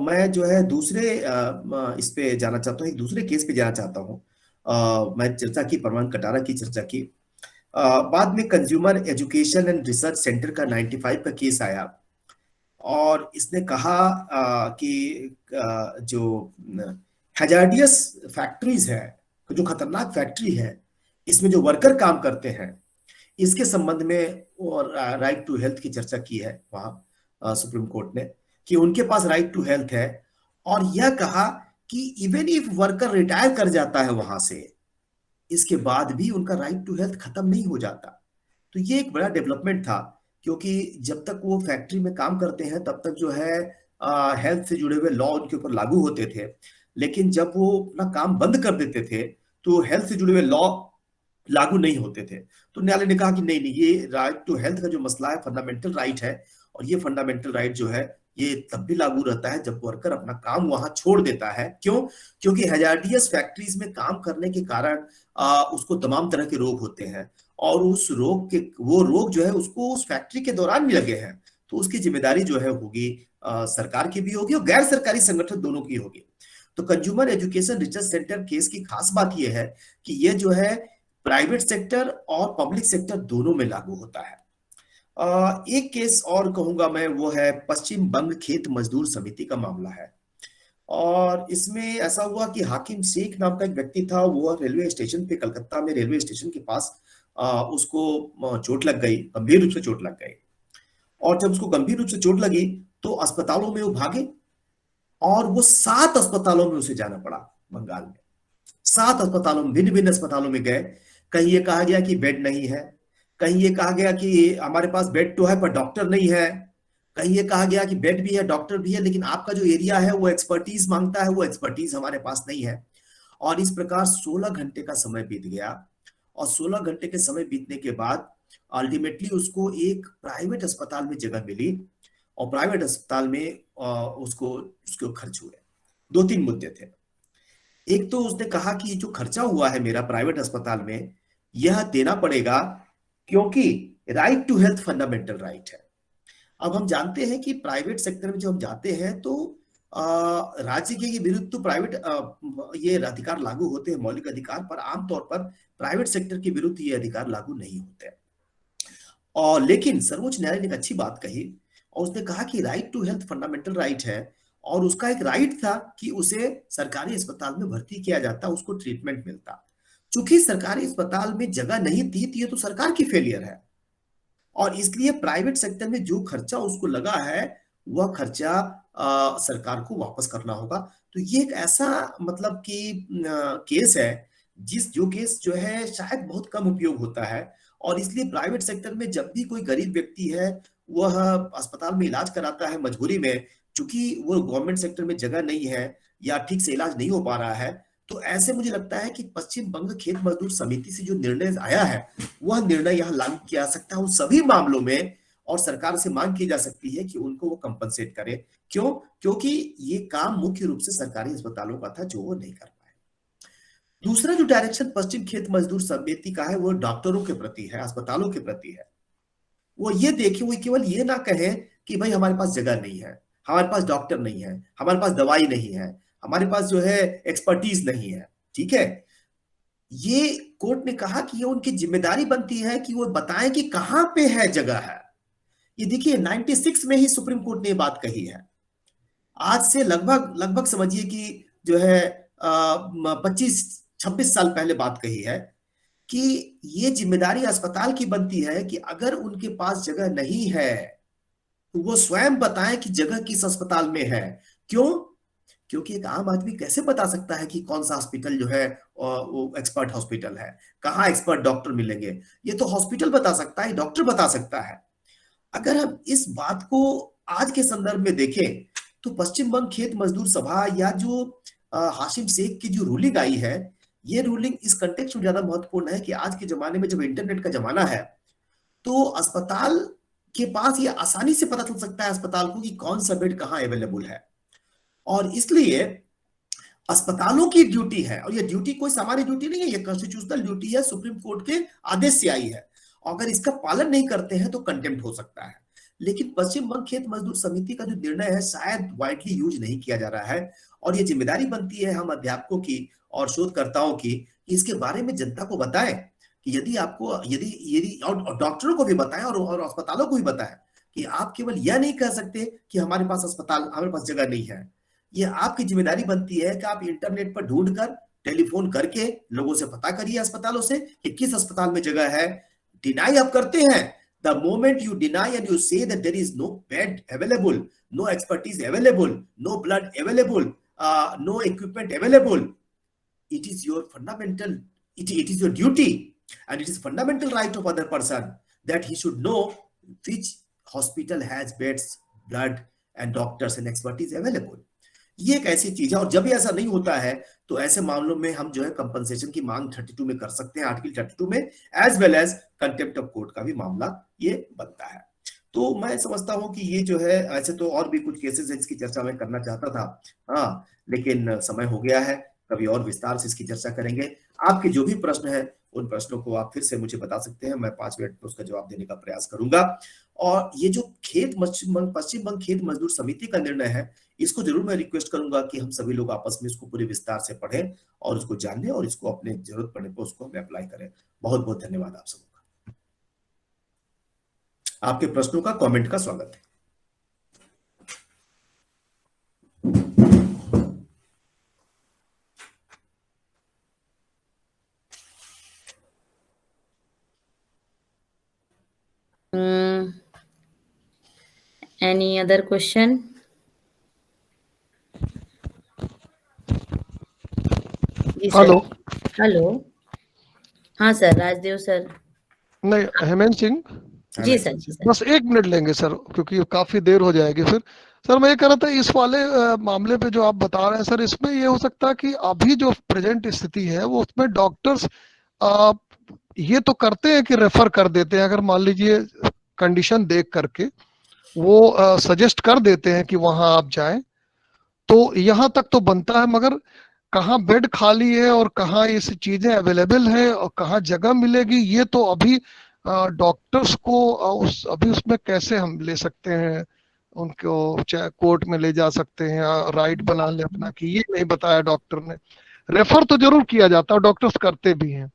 Speaker 1: मैं जो है दूसरे इस पे जाना चाहता हूँ, एक दूसरे केस पे जाना चाहता हूँ। मैं चर्चा की, परमान कटारा की चर्चा की, बाद में consumer education and research centre का 95 का केस आया, और इसने कहा कि जो हैजार्डियस फैक्ट्रीज है, जो खतरनाक फैक्ट्री है, इसमें जो वर्कर काम करते हैं, इसके संबंध में और राइट टू हेल्थ की चर्चा की है वहां सुप्रीम कोर्ट ने, कि उनके पास राइट टू हेल्थ है, और यह कहा कि इवन इफ वर्कर रिटायर कर जाता है वहां से, इसके बाद भी उनका राइट टू हेल्थ खत्म नहीं हो जाता। तो ये एक बड़ा डेवलपमेंट था, क्योंकि जब तक वो फैक्ट्री में काम करते हैं तब तक जो है हेल्थ से जुड़े हुए लॉ उनके ऊपर लागू होते थे, लेकिन जब वो अपना काम बंद कर देते थे तो हेल्थ से जुड़े हुए लॉ लागू नहीं होते थे। तो न्यायालय ने कहा कि नहीं नहीं, ये राइट टू हेल्थ का जो मसला है फंडामेंटल राइट है, और ये फंडामेंटल राइट जो है ये तब भी लागू रहता है जब वर्कर अपना काम वहां छोड़ देता है। क्यों? क्योंकि हैजार्डियस फैक्ट्रीज में काम करने के कारण उसको तमाम तरह के रोग होते हैं, और उस रोग के वो रोग जो है उसको उस फैक्ट्री के दौरान भी लगे हैं, तो उसकी जिम्मेदारी जो है होगी सरकार की भी होगी और गैर सरकारी संगठन दोनों की होगी। तो consumer education research centre case की खास बात यह है कि ये जो है प्राइवेट सेक्टर और पब्लिक सेक्टर दोनों में लागू होता है। एक केस और कहूंगा मैं, वो है पश्चिम बंग खेत मजदूर समिति का मामला है, और इसमें ऐसा हुआ कि हाकिम शेख नाम का एक व्यक्ति था, वो रेलवे स्टेशन पे, कलकत्ता में रेलवे स्टेशन के पास उसको चोट लग गई, गंभीर रूप से चोट लग गई, और जब उसको गंभीर रूप से चोट लगी तो अस्पतालों में वो भागे, और वो 7 अस्पतालों में उसे जाना पड़ा बंगाल में। 7 अस्पतालों में, भिन्न भिन्न अस्पतालों में गए। कहीं ये कहा गया कि बेड नहीं है, कहीं ये कहा गया कि हमारे पास बेड तो है पर डॉक्टर नहीं है, कहीं ये कहा गया कि बेड भी है डॉक्टर भी है, लेकिन आपका जो एरिया है वो एक्सपर्टीज मांगता है, वो एक्सपर्टीज हमारे पास नहीं है। और इस प्रकार 16 घंटे का समय बीत गया, और 16 घंटे के समय बीतने के बाद अल्टीमेटली उसको एक प्राइवेट अस्पताल में जगह मिली, और प्राइवेट अस्पताल में उसको खर्च हुए। 2-3 मुद्दे थे। एक तो उसने कहा कि जो खर्चा हुआ है मेरा प्राइवेट अस्पताल में, यह देना पड़ेगा क्योंकि right to health fundamental right है। अब हम जानते हैं कि प्राइवेट सेक्टर में जब हम जाते हैं तो राज्य के विरुद्ध तो प्राइवेट ये अधिकार लागू होते हैं, मौलिक अधिकार, पर आमतौर पर प्राइवेट सेक्टर के विरुद्ध ये अधिकार लागू नहीं होते। और लेकिन सर्वोच्च न्यायालय ने एक अच्छी बात कही, और उसने कहा कि right to health fundamental right है, और उसका एक राइट था कि उसे सरकारी अस्पताल में भर्ती किया जाता, उसको ट्रीटमेंट मिलता। चूंकि सरकारी अस्पताल में जगह नहीं थी तो ये तो सरकार की फेलियर है, और इसलिए प्राइवेट सेक्टर में जो खर्चा उसको लगा है वह खर्चा सरकार को वापस करना होगा। तो ये एक ऐसा मतलब कि केस है जो केस जो है शायद बहुत कम उपयोग होता है, और इसलिए प्राइवेट सेक्टर में जब भी कोई गरीब व्यक्ति है वह अस्पताल में इलाज कराता है मजबूरी में, चूंकि वो गवर्नमेंट सेक्टर में जगह नहीं है या ठीक से इलाज नहीं हो पा रहा है, तो ऐसे मुझे लगता है कि पश्चिम बंग खेत मजदूर समिति से जो निर्णय आया है वह निर्णय यहाँ लागू किया जा सकता है उन सभी मामलों में, और सरकार से मांग की जा सकती है कि उनको वो कंपनसेट करे। क्यों? क्योंकि ये काम मुख्य रूप से सरकारी अस्पतालों का था जो वो नहीं कर पाए। दूसरा जो डायरेक्शन पश्चिम खेत मजदूर समिति का है वो डॉक्टरों के प्रति है, अस्पतालों के प्रति है। वो ये देखे, वो केवल ये ना कहे कि भाई हमारे पास जगह नहीं है, हमारे पास डॉक्टर नहीं है, हमारे पास दवाई नहीं है, हमारे पास जो है एक्सपर्टीज नहीं है, ठीक है। ये कोर्ट ने कहा कि ये उनकी जिम्मेदारी बनती है कि वो बताएं कि कहां पे है जगह है। ये देखिए 96 में ही सुप्रीम कोर्ट ने ये बात कही है। आज से लगभग लगभग समझिए कि जो है 25-26 साल पहले बात कही है कि ये जिम्मेदारी अस्पताल की बनती है कि अगर उनके पास जगह नहीं है तो वो स्वयं बताएं कि जगह किस अस्पताल में है। क्यों? क्योंकि एक आम आदमी कैसे बता सकता है कि कौन सा हॉस्पिटल जो है वो एक्सपर्ट हॉस्पिटल है, कहाँ एक्सपर्ट डॉक्टर मिलेंगे? ये तो हॉस्पिटल बता सकता है, डॉक्टर बता सकता है। अगर हम इस बात को आज के संदर्भ में देखें तो पश्चिम बंग खेत मजदूर सभा या जो हाशिम शेख की जो रूलिंग आई है, ये रूलिंग इस कंटेक्स्ट में ज्यादा महत्वपूर्ण है कि आज के जमाने में जब इंटरनेट का जमाना है तो अस्पताल के पास ये आसानी से पता चल सकता है अस्पताल को कि कौन सा बेड कहाँ अवेलेबल है। और इसलिए अस्पतालों की ड्यूटी है, और ये ड्यूटी कोई सामान्य ड्यूटी नहीं है, ये कॉन्स्टिट्यूशनल ड्यूटी है, सुप्रीम कोर्ट के आदेश से आई है। अगर इसका पालन नहीं करते हैं तो कंटेम्प्ट हो सकता है। लेकिन पश्चिम बंग खेत मजदूर समिति का जो निर्णय है शायद वाइडली यूज नहीं किया जा रहा है, और ये जिम्मेदारी बनती है हम अध्यापकों की और शोधकर्ताओं की कि इसके बारे में जनता को बताएं कि यदि आपको यदि यदि और डॉक्टरों को भी बताएं और अस्पतालों को भी बताएं कि आप केवल यह नहीं कह सकते कि हमारे पास जगह नहीं है। ये आपकी जिम्मेदारी बनती है कि आप इंटरनेट पर ढूंढकर टेलीफोन करके लोगों से पता करिए अस्पतालों से कि किस अस्पताल में जगह है। डिनाई आप करते हैं, the moment you deny and you say that there is no bed available, no expertise available, no blood available, no equipment available, it is your fundamental, it is your duty and it is fundamental right of other person that he should know which hospital has beds, blood and doctors and expertise available. ये एक ऐसी चीज है, और जब भी ऐसा नहीं होता है तो ऐसे मामलों में हम जो है कंपनसेशन की मांग 32 में कर सकते हैं, आर्टिकल 32 में, as well as contempt of court का भी मामला ये बनता है। तो मैं समझता हूं कि ये जो है, ऐसे तो और भी कुछ केसेस है जिसकी चर्चा मैं करना चाहता था, हाँ, लेकिन समय हो गया है, कभी और विस्तार से इसकी चर्चा करेंगे। आपके जो भी प्रश्न है उन प्रश्नों को आप फिर से मुझे बता सकते हैं, मैं 5 मिनट में उसका जवाब देने का प्रयास करूंगा। और ये जो पश्चिम बंग खेत मजदूर समिति का निर्णय है, इसको जरूर मैं रिक्वेस्ट करूंगा कि हम सभी लोग आपस में इसको पूरे विस्तार से पढ़ें और उसको जानें और इसको अपने जरूरत पड़ने पर उसको हम अप्लाई करें। बहुत बहुत धन्यवाद आप सबका। आपके प्रश्नों का, कमेंट का स्वागत है।
Speaker 7: Any other question?
Speaker 4: Hello
Speaker 7: hello, हाँ सर, राजदेव सर।
Speaker 4: नहीं, हेमंत सिंह।
Speaker 7: जी सर, जी सर।
Speaker 4: बस 1 मिनट लेंगे सर, क्योंकि काफी देर हो जाएगी फिर। सर मैं ये कह रहा था, इस वाले मामले पे जो आप बता रहे हैं सर, इसमें ये हो सकता है कि अभी जो प्रेजेंट स्थिति है वो उसमें डॉक्टर्स ये तो करते हैं कि रेफर कर देते हैं, अगर मान लीजिए कंडीशन देख करके वो सजेस्ट कर देते हैं कि वहां आप जाएं, तो यहाँ तक तो बनता है, मगर कहाँ बेड खाली है और कहाँ ये चीजें अवेलेबल है और कहाँ जगह मिलेगी, ये तो अभी डॉक्टर्स को अभी उसमें कैसे हम ले सकते हैं, उनको चाहे कोर्ट में ले जा सकते हैं, राइट बना ले अपना, कि ये नहीं बताया डॉक्टर ने। रेफर तो जरूर किया जाता है, डॉक्टर्स करते भी हैं,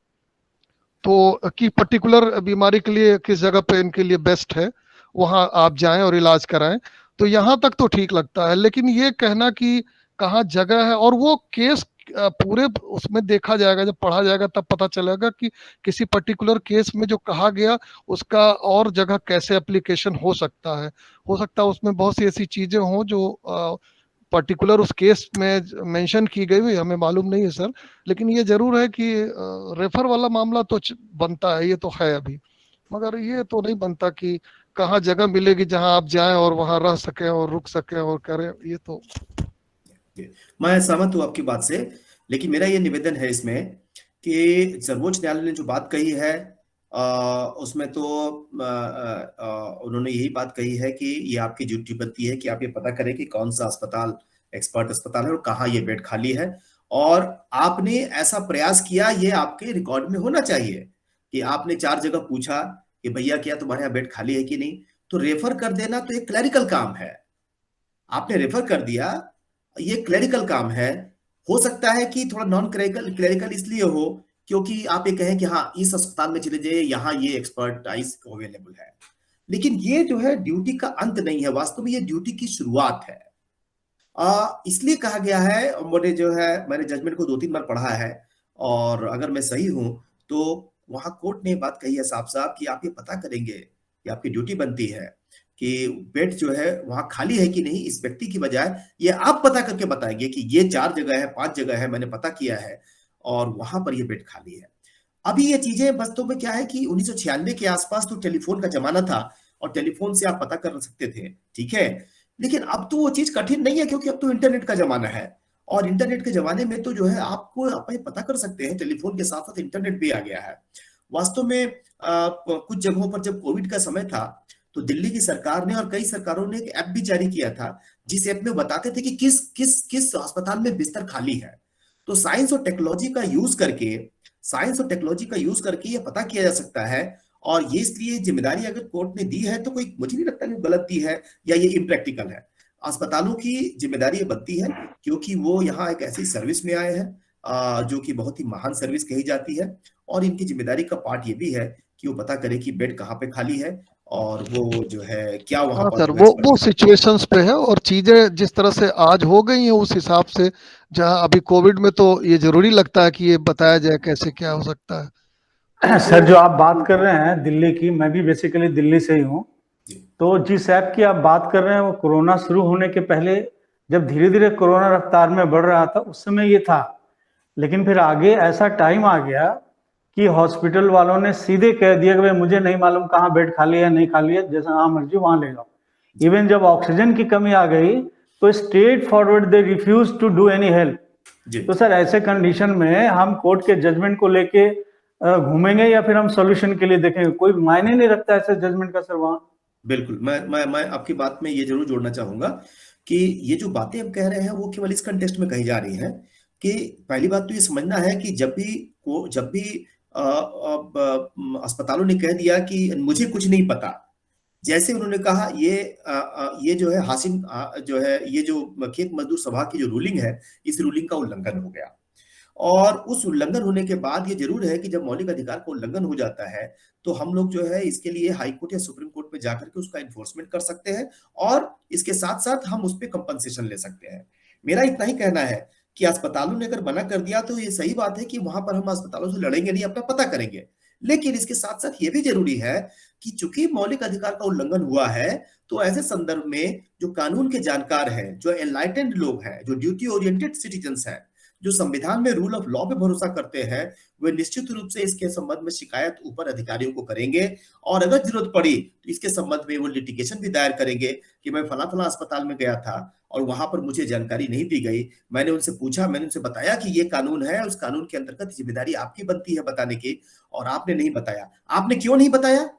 Speaker 4: तो कि पर्टिकुलर बीमारी के लिए किस जगह पे इनके लिए बेस्ट है, वहां आप जाएं और इलाज कराएं, तो यहाँ तक तो ठीक लगता है। लेकिन ये कहना कि कहाँ जगह है, और वो केस पूरे उसमें देखा जाएगा, जब पढ़ा जाएगा तब पता चलेगा कि किसी पर्टिकुलर केस में जो कहा गया उसका और जगह कैसे एप्लीकेशन हो सकता है। उसमें बहुत सी ऐसी चीजें हों जो पर्टिकुलर उस केस में मेंशन की गई हुई, हमें मालूम नहीं है सर, लेकिन ये जरूर है कि रेफर वाला मामला तो बनता है, ये तो है अभी, मगर ये तो नहीं बनता कि कहाँ जगह मिलेगी जहां आप जाएं और वहां रह सकें और रुक सकें और करें। ये तो
Speaker 1: मैं सहमत हूं आपकी बात से, लेकिन मेरा ये निवेदन है इसमें कि सर्वोच्च न्यायालय ने जो बात कही है उसमें तो उन्होंने यही बात कही है कि ये आपकी ड्यूटी बनती है कि आप ये पता करें कि कौन सा अस्पताल एक्सपर्ट अस्पताल है और कहाँ ये बेड खाली है, और आपने ऐसा प्रयास किया, ये आपके रिकॉर्ड में होना चाहिए कि आपने 4 जगह पूछा कि भैया क्या तुम्हारे यहाँ बेड खाली है कि नहीं। तो रेफर कर देना तो एक क्लरिकल काम है, आपने रेफर कर दिया, ये क्लरिकल काम है। हो सकता है कि थोड़ा नॉन क्लरिकल इसलिए हो क्योंकि आप ये कहें कि हाँ इस अस्पताल में चले जाइए, यहाँ ये एक्सपर्टाइज अवेलेबल है, लेकिन ये जो है ड्यूटी का अंत नहीं है, वास्तव में ये ड्यूटी की शुरुआत है। इसलिए कहा गया है, मैंने जजमेंट को 2-3 बार पढ़ा है, और अगर मैं सही हूं तो वहां कोर्ट ने बात कही है साफ साफ कि आप ये पता करेंगे कि आपकी ड्यूटी बनती है कि बेड जो है वहां खाली है कि नहीं, इस व्यक्ति की बजाय ये आप पता करके बताएंगे कि ये 4 जगह है, 5 जगह है, मैंने पता किया है और वहां पर ये बेड खाली है। अभी ये चीजें वास्तव में क्या है कि 1996 के आसपास तो टेलीफोन का जमाना था और टेलीफोन से आप पता कर सकते थे, ठीक है, लेकिन अब तो वो चीज कठिन नहीं है क्योंकि अब तो इंटरनेट का जमाना है, और इंटरनेट के जमाने में तो जो है आपको आप पता कर सकते हैं, टेलीफोन के साथ साथ इंटरनेट भी आ गया है। वास्तव में कुछ जगहों पर जब कोविड का समय था तो दिल्ली की सरकार ने और कई सरकारों ने एक ऐप भी जारी किया था जिस ऐप में बताते थे कि किस किस किस अस्पताल में बिस्तर खाली है। तो साइंस और टेक्नोलॉजी का यूज करके ये पता किया जा सकता है, और ये इसलिए जिम्मेदारी अगर कोर्ट ने दी है तो कोई, मुझे नहीं लगता कि गलत दी है या ये इम्प्रैक्टिकल है। अस्पतालों की जिम्मेदारी ये बनती है क्योंकि वो यहाँ एक ऐसी सर्विस में आए हैं जो कि बहुत ही महान सर्विस कही जाती है, और इनकी जिम्मेदारी का पार्ट ये भी है कि वो पता करे कि बेड कहाँ पे खाली है और वो जो है क्या वहां
Speaker 4: हाँ
Speaker 1: पर
Speaker 4: सर,
Speaker 1: जो है
Speaker 4: वो सिचुएशंस पे है, और चीजें जिस तरह से आज हो गई हैं उस हिसाब से, जहाँ अभी कोविड में तो ये जरूरी लगता है कि ये बताया जाए कैसे क्या हो सकता है।
Speaker 2: सर जो आप बात कर रहे हैं दिल्ली की, मैं भी बेसिकली दिल्ली से ही हूँ। तो जिस ऐप की आप बात कर रहे हैं वो कोरोना शुरू होने के पहले, जब धीरे धीरे कोरोना रफ्तार में बढ़ रहा था उस समय ये था, लेकिन फिर आगे ऐसा टाइम आ गया कि हॉस्पिटल वालों ने सीधे कह दिया कि भाई मुझे नहीं मालूम कहाँ बेड खाली है नहीं खाली है, जैसा हाँ मर्जी वहां ले लो। इवन जब ऑक्सीजन की कमी आ गई तो straightforward they refuse to do any help. तो सर ऐसे कंडीशन में हम कोर्ट के जजमेंट को लेके घूमेंगे या फिर हम सॉल्यूशन के लिए देखेंगे? कोई मायने नहीं रखता ऐसे जजमेंट का सर वहां।
Speaker 1: बिल्कुल, मैं आपकी बात में ये जरूर जोड़ना चाहूंगा कि ये जो बातें हम कह रहे हैं वो केवल इस कंटेक्स्ट में कही जा रही हैं कि पहली बात तो ये समझना है कि जब भी अस्पतालों ने कह दिया कि मुझे कुछ नहीं पता, जैसे उन्होंने कहा ये जो है हासिम जो है ये जो खेत मजदूर सभा की जो रूलिंग है, इस रूलिंग का उल्लंघन हो गया, और उस उल्लंघन होने के बाद ये जरूर है कि जब मौलिक अधिकार का उल्लंघन हो जाता है तो हम लोग जो है इसके लिए हाई कोर्ट या सुप्रीम कोर्ट में जाकर के उसका इन्फोर्समेंट कर सकते हैं, और इसके साथ साथ हम उस पर कंपनसेशन ले सकते हैं। मेरा इतना ही कहना है कि अस्पतालों ने अगर मना कर दिया तो ये सही बात है कि वहां पर हम अस्पतालों से लड़ेंगे नहीं, अपना पता करेंगे, लेकिन इसके साथ साथ ये भी जरूरी है कि चूंकि मौलिक अधिकार का उल्लंघन हुआ है तो ऐसे संदर्भ में जो कानून के जानकार हैं, जो एनलाइटेंड लोग हैं, जो ड्यूटी ओरिएंटेड सिटीजन्स हैं, जो संविधान में रूल ऑफ लॉ पे भरोसा करते हैं, वे निश्चित रूप से इसके संबंध में शिकायत ऊपर अधिकारियों को करेंगे, और अगर जरूरत पड़ी तो इसके संबंध में वो लिटिगेशन भी दायर करेंगे कि मैं फला फला अस्पताल में गया था और वहां पर मुझे जानकारी नहीं दी गई, मैंने उनसे पूछा, मैंने उनसे बताया कि ये कानून है, उस कानून के अंतर्गत जिम्मेदारी आपकी बनती है बताने की, और आपने नहीं बताया। आपने क्यों नहीं बताया?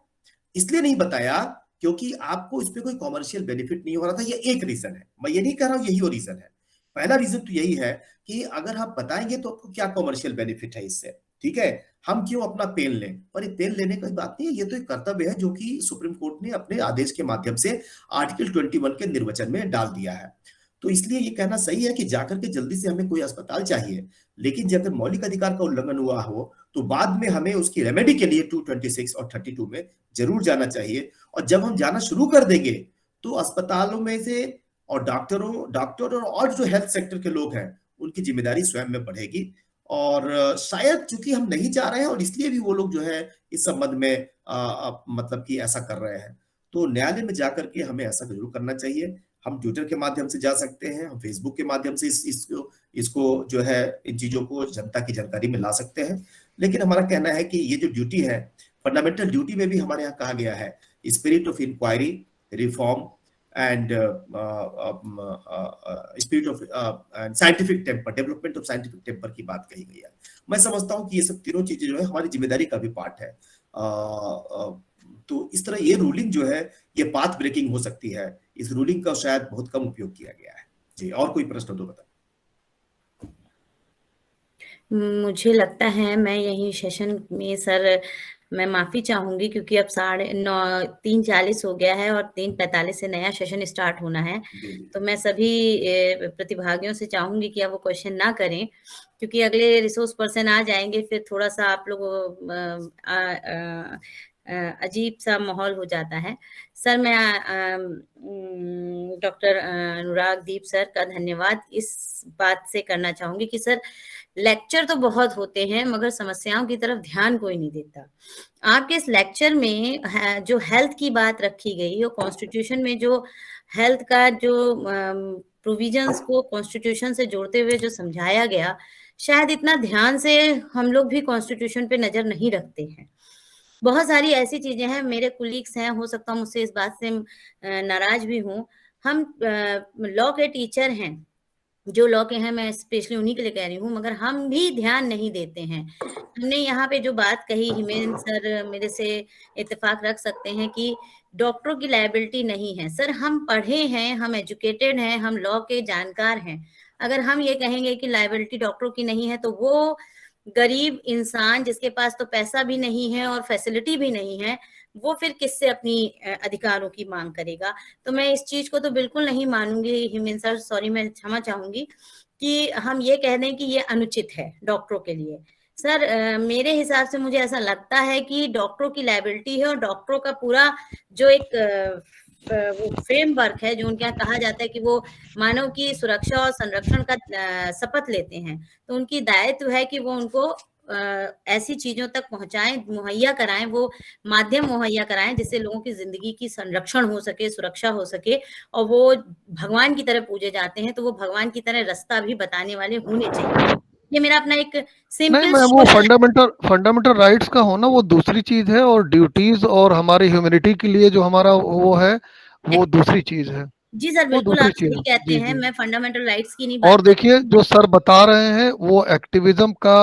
Speaker 1: इसलिए नहीं बताया क्योंकि आपको इस पे कोई कॉमर्शियल बेनिफिट नहीं हो रहा था। ये एक रीजन है, मैं ये नहीं कह रहा हूं यही वो रीजन है। पहला रीजन तो यही है कि अगर आप बताएंगे तो आपको क्या कॉमर्शियल बेनिफिट है इससे, ठीक है, हम क्यों अपना पेन लें? और ये पेन लेने की बात नहीं है, ये तो एक कर्तव्य है जो कि सुप्रीम कोर्ट ने अपने आदेश के माध्यम से आर्टिकल 21 के निर्वचन में डाल दिया है। तो इसलिए ये कहना सही है कि जाकर के जल्दी से हमें कोई अस्पताल चाहिए, लेकिन जब मौलिक अधिकार का उल्लंघन हुआ हो तो बाद में हमें उसकी रेमेडी के लिए 226 और 32 में जरूर जाना चाहिए, और जब हम जाना शुरू कर देंगे तो अस्पतालों में से और डॉक्टरों और जो हेल्थ सेक्टर के लोग हैं उनकी जिम्मेदारी स्वयं में बढ़ेगी, और शायद चूंकि हम नहीं चाह रहे हैं और इसलिए भी वो लोग जो है इस संबंध में मतलब कि ऐसा कर रहे हैं, तो न्यायालय में जाकर के हमें ऐसा जरूर करना चाहिए। हम ट्विटर के माध्यम से जा सकते हैं, हम फेसबुक के माध्यम से इसको जो है इन चीजों को जनता की जानकारी में ला सकते हैं, लेकिन हमारा कहना है कि ये जो ड्यूटी है, फंडामेंटल ड्यूटी में भी हमारे यहाँ कहा गया है spirit of inquiry, reform and spirit of scientific temper, development of scientific temper की बात कही गई है। मैं समझता हूँ कि ये सब तीनों चीजें जो है हमारी जिम्मेदारी का भी पार्ट है। तो इस तरह ये रूलिंग जो है ये पाथ ब्रेकिंग हो सकती है, इस रूलिंग का शायद बहुत कम उपयोग किया गया है। जी, और कोई प्रश्न तो बता।
Speaker 7: मुझे लगता है मैं यही सेशन में सर मैं माफी चाहूंगी क्योंकि अब 3:40 हो गया है और 3:45 से नया सेशन स्टार्ट होना है। तो मैं सभी प्रतिभागियों से चाहूंगी कि अब वो क्वेश्चन ना करें, क्योंकि अगले रिसोर्स पर्सन आ जाएंगे, फिर थोड़ा सा आप लोग अजीब सा माहौल हो जाता है। सर मैं डॉक्टर अनुराग दीप सर का धन्यवाद इस बात से करना चाहूंगी कि सर लेक्चर तो बहुत होते हैं मगर समस्याओं की तरफ ध्यान कोई नहीं देता। आपके इस लेक्चर में जो हेल्थ की बात रखी गई और कॉन्स्टिट्यूशन में जो हेल्थ का जो प्रोविजंस को कॉन्स्टिट्यूशन से जोड़ते हुए जो समझाया गया, शायद इतना ध्यान से हम लोग भी कॉन्स्टिट्यूशन पे नजर नहीं रखते हैं। बहुत सारी ऐसी चीजें हैं, मेरे कुलीग्स हैं, हो सकता है मुझसे इस बात से नाराज भी हूँ। हम लॉ के टीचर हैं, जो लॉ के हैं, मैं स्पेशली उन्हीं के लिए कह रही हूँ, मगर हम भी ध्यान नहीं देते हैं। हमने यहाँ पे जो बात कही, हिमेन सर मेरे से इत्तेफाक रख सकते हैं कि डॉक्टरों की लायबिलिटी नहीं है। सर हम पढ़े हैं, हम एजुकेटेड हैं, हम लॉ के जानकार हैं। अगर हम ये कहेंगे कि लायबिलिटी डॉक्टरों की नहीं है, तो वो गरीब इंसान जिसके पास तो पैसा भी नहीं है और फैसिलिटी भी नहीं है, वो फिर किससे अपनी अधिकारों की मांग करेगा। तो मैं इस चीज को तो बिल्कुल नहीं मानूंगी हिमेन सर, सॉरी, मैं क्षमा चाहूंगी कि हम ये कह दें कि ये अनुचित है डॉक्टरों के लिए। सर मेरे हिसाब से मुझे ऐसा लगता है कि डॉक्टरों की लायबिलिटी है और डॉक्टरों का पूरा जो एक वो फ्रेमवर्क है, जो उनके यहाँ कहा जाता है कि वो मानव की सुरक्षा और संरक्षण का शपथ लेते हैं, तो उनकी दायित्व है कि वो उनको ऐसी चीजों तक पहुंचाएं, मुहैया कराएं, वो माध्यम मुहैया कराएं जिससे लोगों की जिंदगी की संरक्षण हो सके, सुरक्षा हो सके। और वो भगवान की तरह पूजे जाते हैं, तो वो भगवान की तरह रास्ता भी बताने वाले होने चाहिए। ये मेरा अपना एक
Speaker 4: नहीं
Speaker 7: सिंपल
Speaker 4: मैम, वो फंडामेंटल राइट्स का होना वो दूसरी चीज है, और ड्यूटीज और हमारी ह्यूमैनिटी के लिए जो हमारा वो है वो दूसरी चीज है।
Speaker 7: जी सर,
Speaker 4: वो
Speaker 7: बिल्कुल
Speaker 4: दूसरी
Speaker 7: आप
Speaker 4: चीज
Speaker 7: सही
Speaker 4: है।
Speaker 7: कहते
Speaker 4: जी
Speaker 7: हैं,
Speaker 4: जी।
Speaker 7: मैं फंडामेंटल राइट्स की नहीं
Speaker 4: और
Speaker 7: बात कर
Speaker 4: देखिए जो सर बता रहे हैं वो एक्टिविज्म का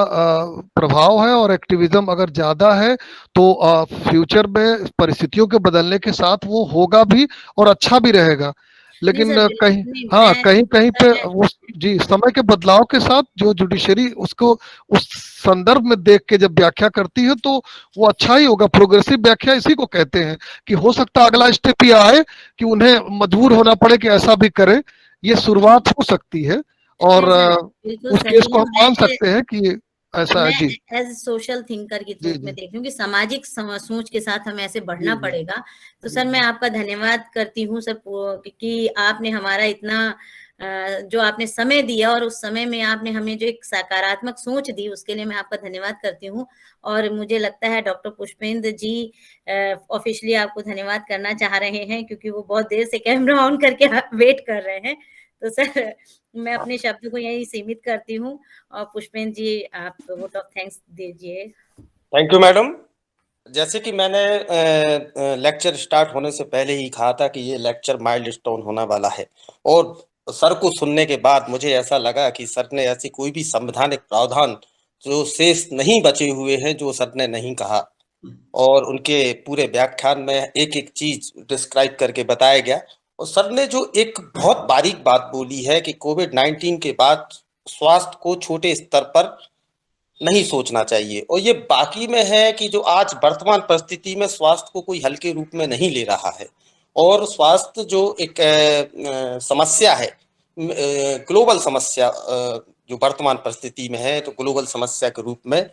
Speaker 4: प्रभाव है, और एक्टिविज्म अगर ज्यादा है तो फ्यूचर में परिस्थितियों के बदलने के साथ वो होगा भी और अच्छा भी रहेगा।
Speaker 7: नहीं
Speaker 4: लेकिन
Speaker 7: सर,
Speaker 4: कहीं,
Speaker 7: नहीं
Speaker 4: हाँ,
Speaker 7: मैं
Speaker 4: कहीं कहीं
Speaker 7: सर
Speaker 4: पे
Speaker 7: मैं
Speaker 4: वो, जी, समय के बदलाव के साथ जो जुडिशरी उसको उस संदर्भ में देख के जब व्याख्या करती है तो वो अच्छा ही होगा। प्रोग्रेसिव व्याख्या इसी को कहते हैं कि हो सकता है अगला स्टेप ये आए कि उन्हें मजबूर होना पड़े कि ऐसा भी करें। ये शुरुआत हो सकती है, और
Speaker 7: नहीं सर, बिल्कुल
Speaker 4: उस केस
Speaker 7: सही
Speaker 4: को
Speaker 7: है।
Speaker 4: हम मान सकते हैं कि ऐसा है।
Speaker 7: मैं
Speaker 4: जी
Speaker 7: एज सोशल थिंकर के
Speaker 4: जी
Speaker 7: रूप में
Speaker 4: जी
Speaker 7: देख रही हूँ कि सामाजिक सोच के साथ हमें ऐसे बढ़ना
Speaker 1: जी जी
Speaker 7: पड़ेगा। तो सर मैं आपका धन्यवाद करती हूँ सर कि आपने हमारा इतना जो आपने समय दिया और उस समय में आपने हमें जो एक सकारात्मक सोच दी, उसके लिए मैं आपका धन्यवाद करती हूँ। और मुझे लगता है डॉक्टर पुष्पेंद्र जी ऑफिशियली आपको धन्यवाद करना चाह रहे हैं, क्योंकि वो बहुत देर से कैमरा ऑन करके वेट कर रहे हैं। तो सर मैं अपने शब्द को यही सीमित करती हूँ, और पुष्पेंद्र जी आप वोट ऑफ थैंक्स दीजिए।
Speaker 10: Thank you madam. जैसे कि मैंने लेक्चर स्टार्ट होने से पहले ही कहा था कि ये लेक्चर माइलस्टोन होने वाला है, और सर को सुनने के बाद मुझे ऐसा लगा कि सर ने ऐसी कोई भी संवैधानिक प्रावधान जो शेष नहीं बचे हुए हैं जो सर ने नहीं कहा, और उनके पूरे व्याख्यान में एक एक चीज डिस्क्राइब करके बताया गया। और सर ने जो एक बहुत बारीक बात बोली है कि कोविड-19 के बाद स्वास्थ्य को छोटे स्तर पर नहीं सोचना चाहिए, और ये बाकी में है कि जो आज वर्तमान परिस्थिति में स्वास्थ्य को कोई हल्के रूप में नहीं ले रहा है, और स्वास्थ्य जो एक समस्या है, ग्लोबल समस्या जो वर्तमान परिस्थिति में है, तो ग्लोबल समस्या के रूप में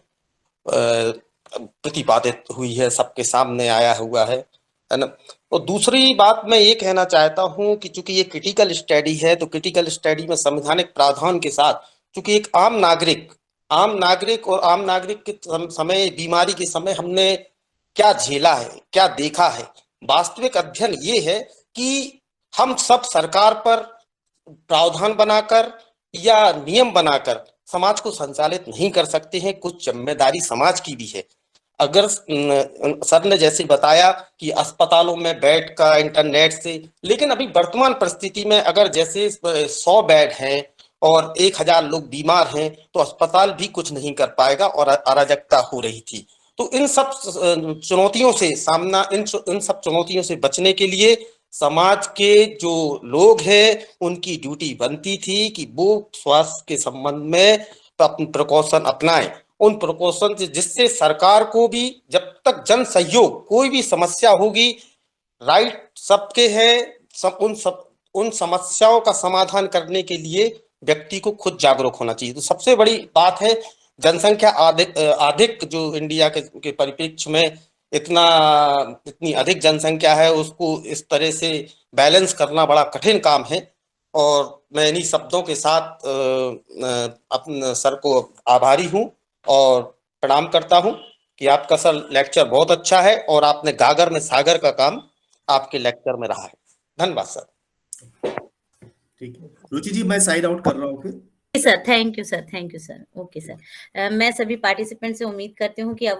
Speaker 10: प्रतिपादित हुई है, सबके सामने आया हुआ है ना। और दूसरी बात मैं ये कहना चाहता हूँ कि चूंकि ये क्रिटिकल स्टडी है, तो क्रिटिकल स्टडी में संवैधानिक प्रावधान के साथ चूंकि एक आम नागरिक और आम नागरिक के समय, बीमारी के समय हमने क्या झेला है, क्या देखा है, वास्तविक अध्ययन ये है कि हम सब सरकार पर प्रावधान बनाकर या नियम बनाकर समाज को संचालित नहीं कर सकते हैं। कुछ जिम्मेदारी समाज की भी है। अगर सर ने जैसे बताया कि अस्पतालों में बेड का इंटरनेट से, लेकिन अभी वर्तमान परिस्थिति में अगर जैसे 100 बेड हैं और 1000 लोग बीमार हैं, तो अस्पताल भी कुछ नहीं कर पाएगा और अराजकता हो रही थी। तो इन सब चुनौतियों से इन सब चुनौतियों से बचने के लिए समाज के जो लोग हैं उनकी ड्यूटी बनती थी कि वो स्वास्थ्य के संबंध में प्रिकॉशन अपनाएं, उन प्रिकॉशन जिससे सरकार को भी, जब तक जन सहयोग, कोई भी समस्या होगी, राइट सबके हैं, उन समस्याओं का समाधान करने के लिए व्यक्ति को खुद जागरूक होना चाहिए। तो सबसे बड़ी बात है जनसंख्या अधिक जो इंडिया के परिप्रेक्ष्य में इतनी अधिक जनसंख्या है, उसको इस तरह से बैलेंस करना बड़ा कठिन काम है। और मैं इन्हीं शब्दों के साथ अपने सर को आभारी हूं और प्रणाम करता हूं कि आपका सर लेक्चर बहुत अच्छा है और आपने गागर में सागर का काम आपके लेक्चर में रहा है। धन्यवाद सर।
Speaker 1: ठीक है रुचि जी, मैं साइड आउट कर रहा हूँ फिर।
Speaker 7: Sir thank you sir, thank you sir. Okay sir, मैं सभी पार्टिसिपेंट से उम्मीद करती हूँ कि अब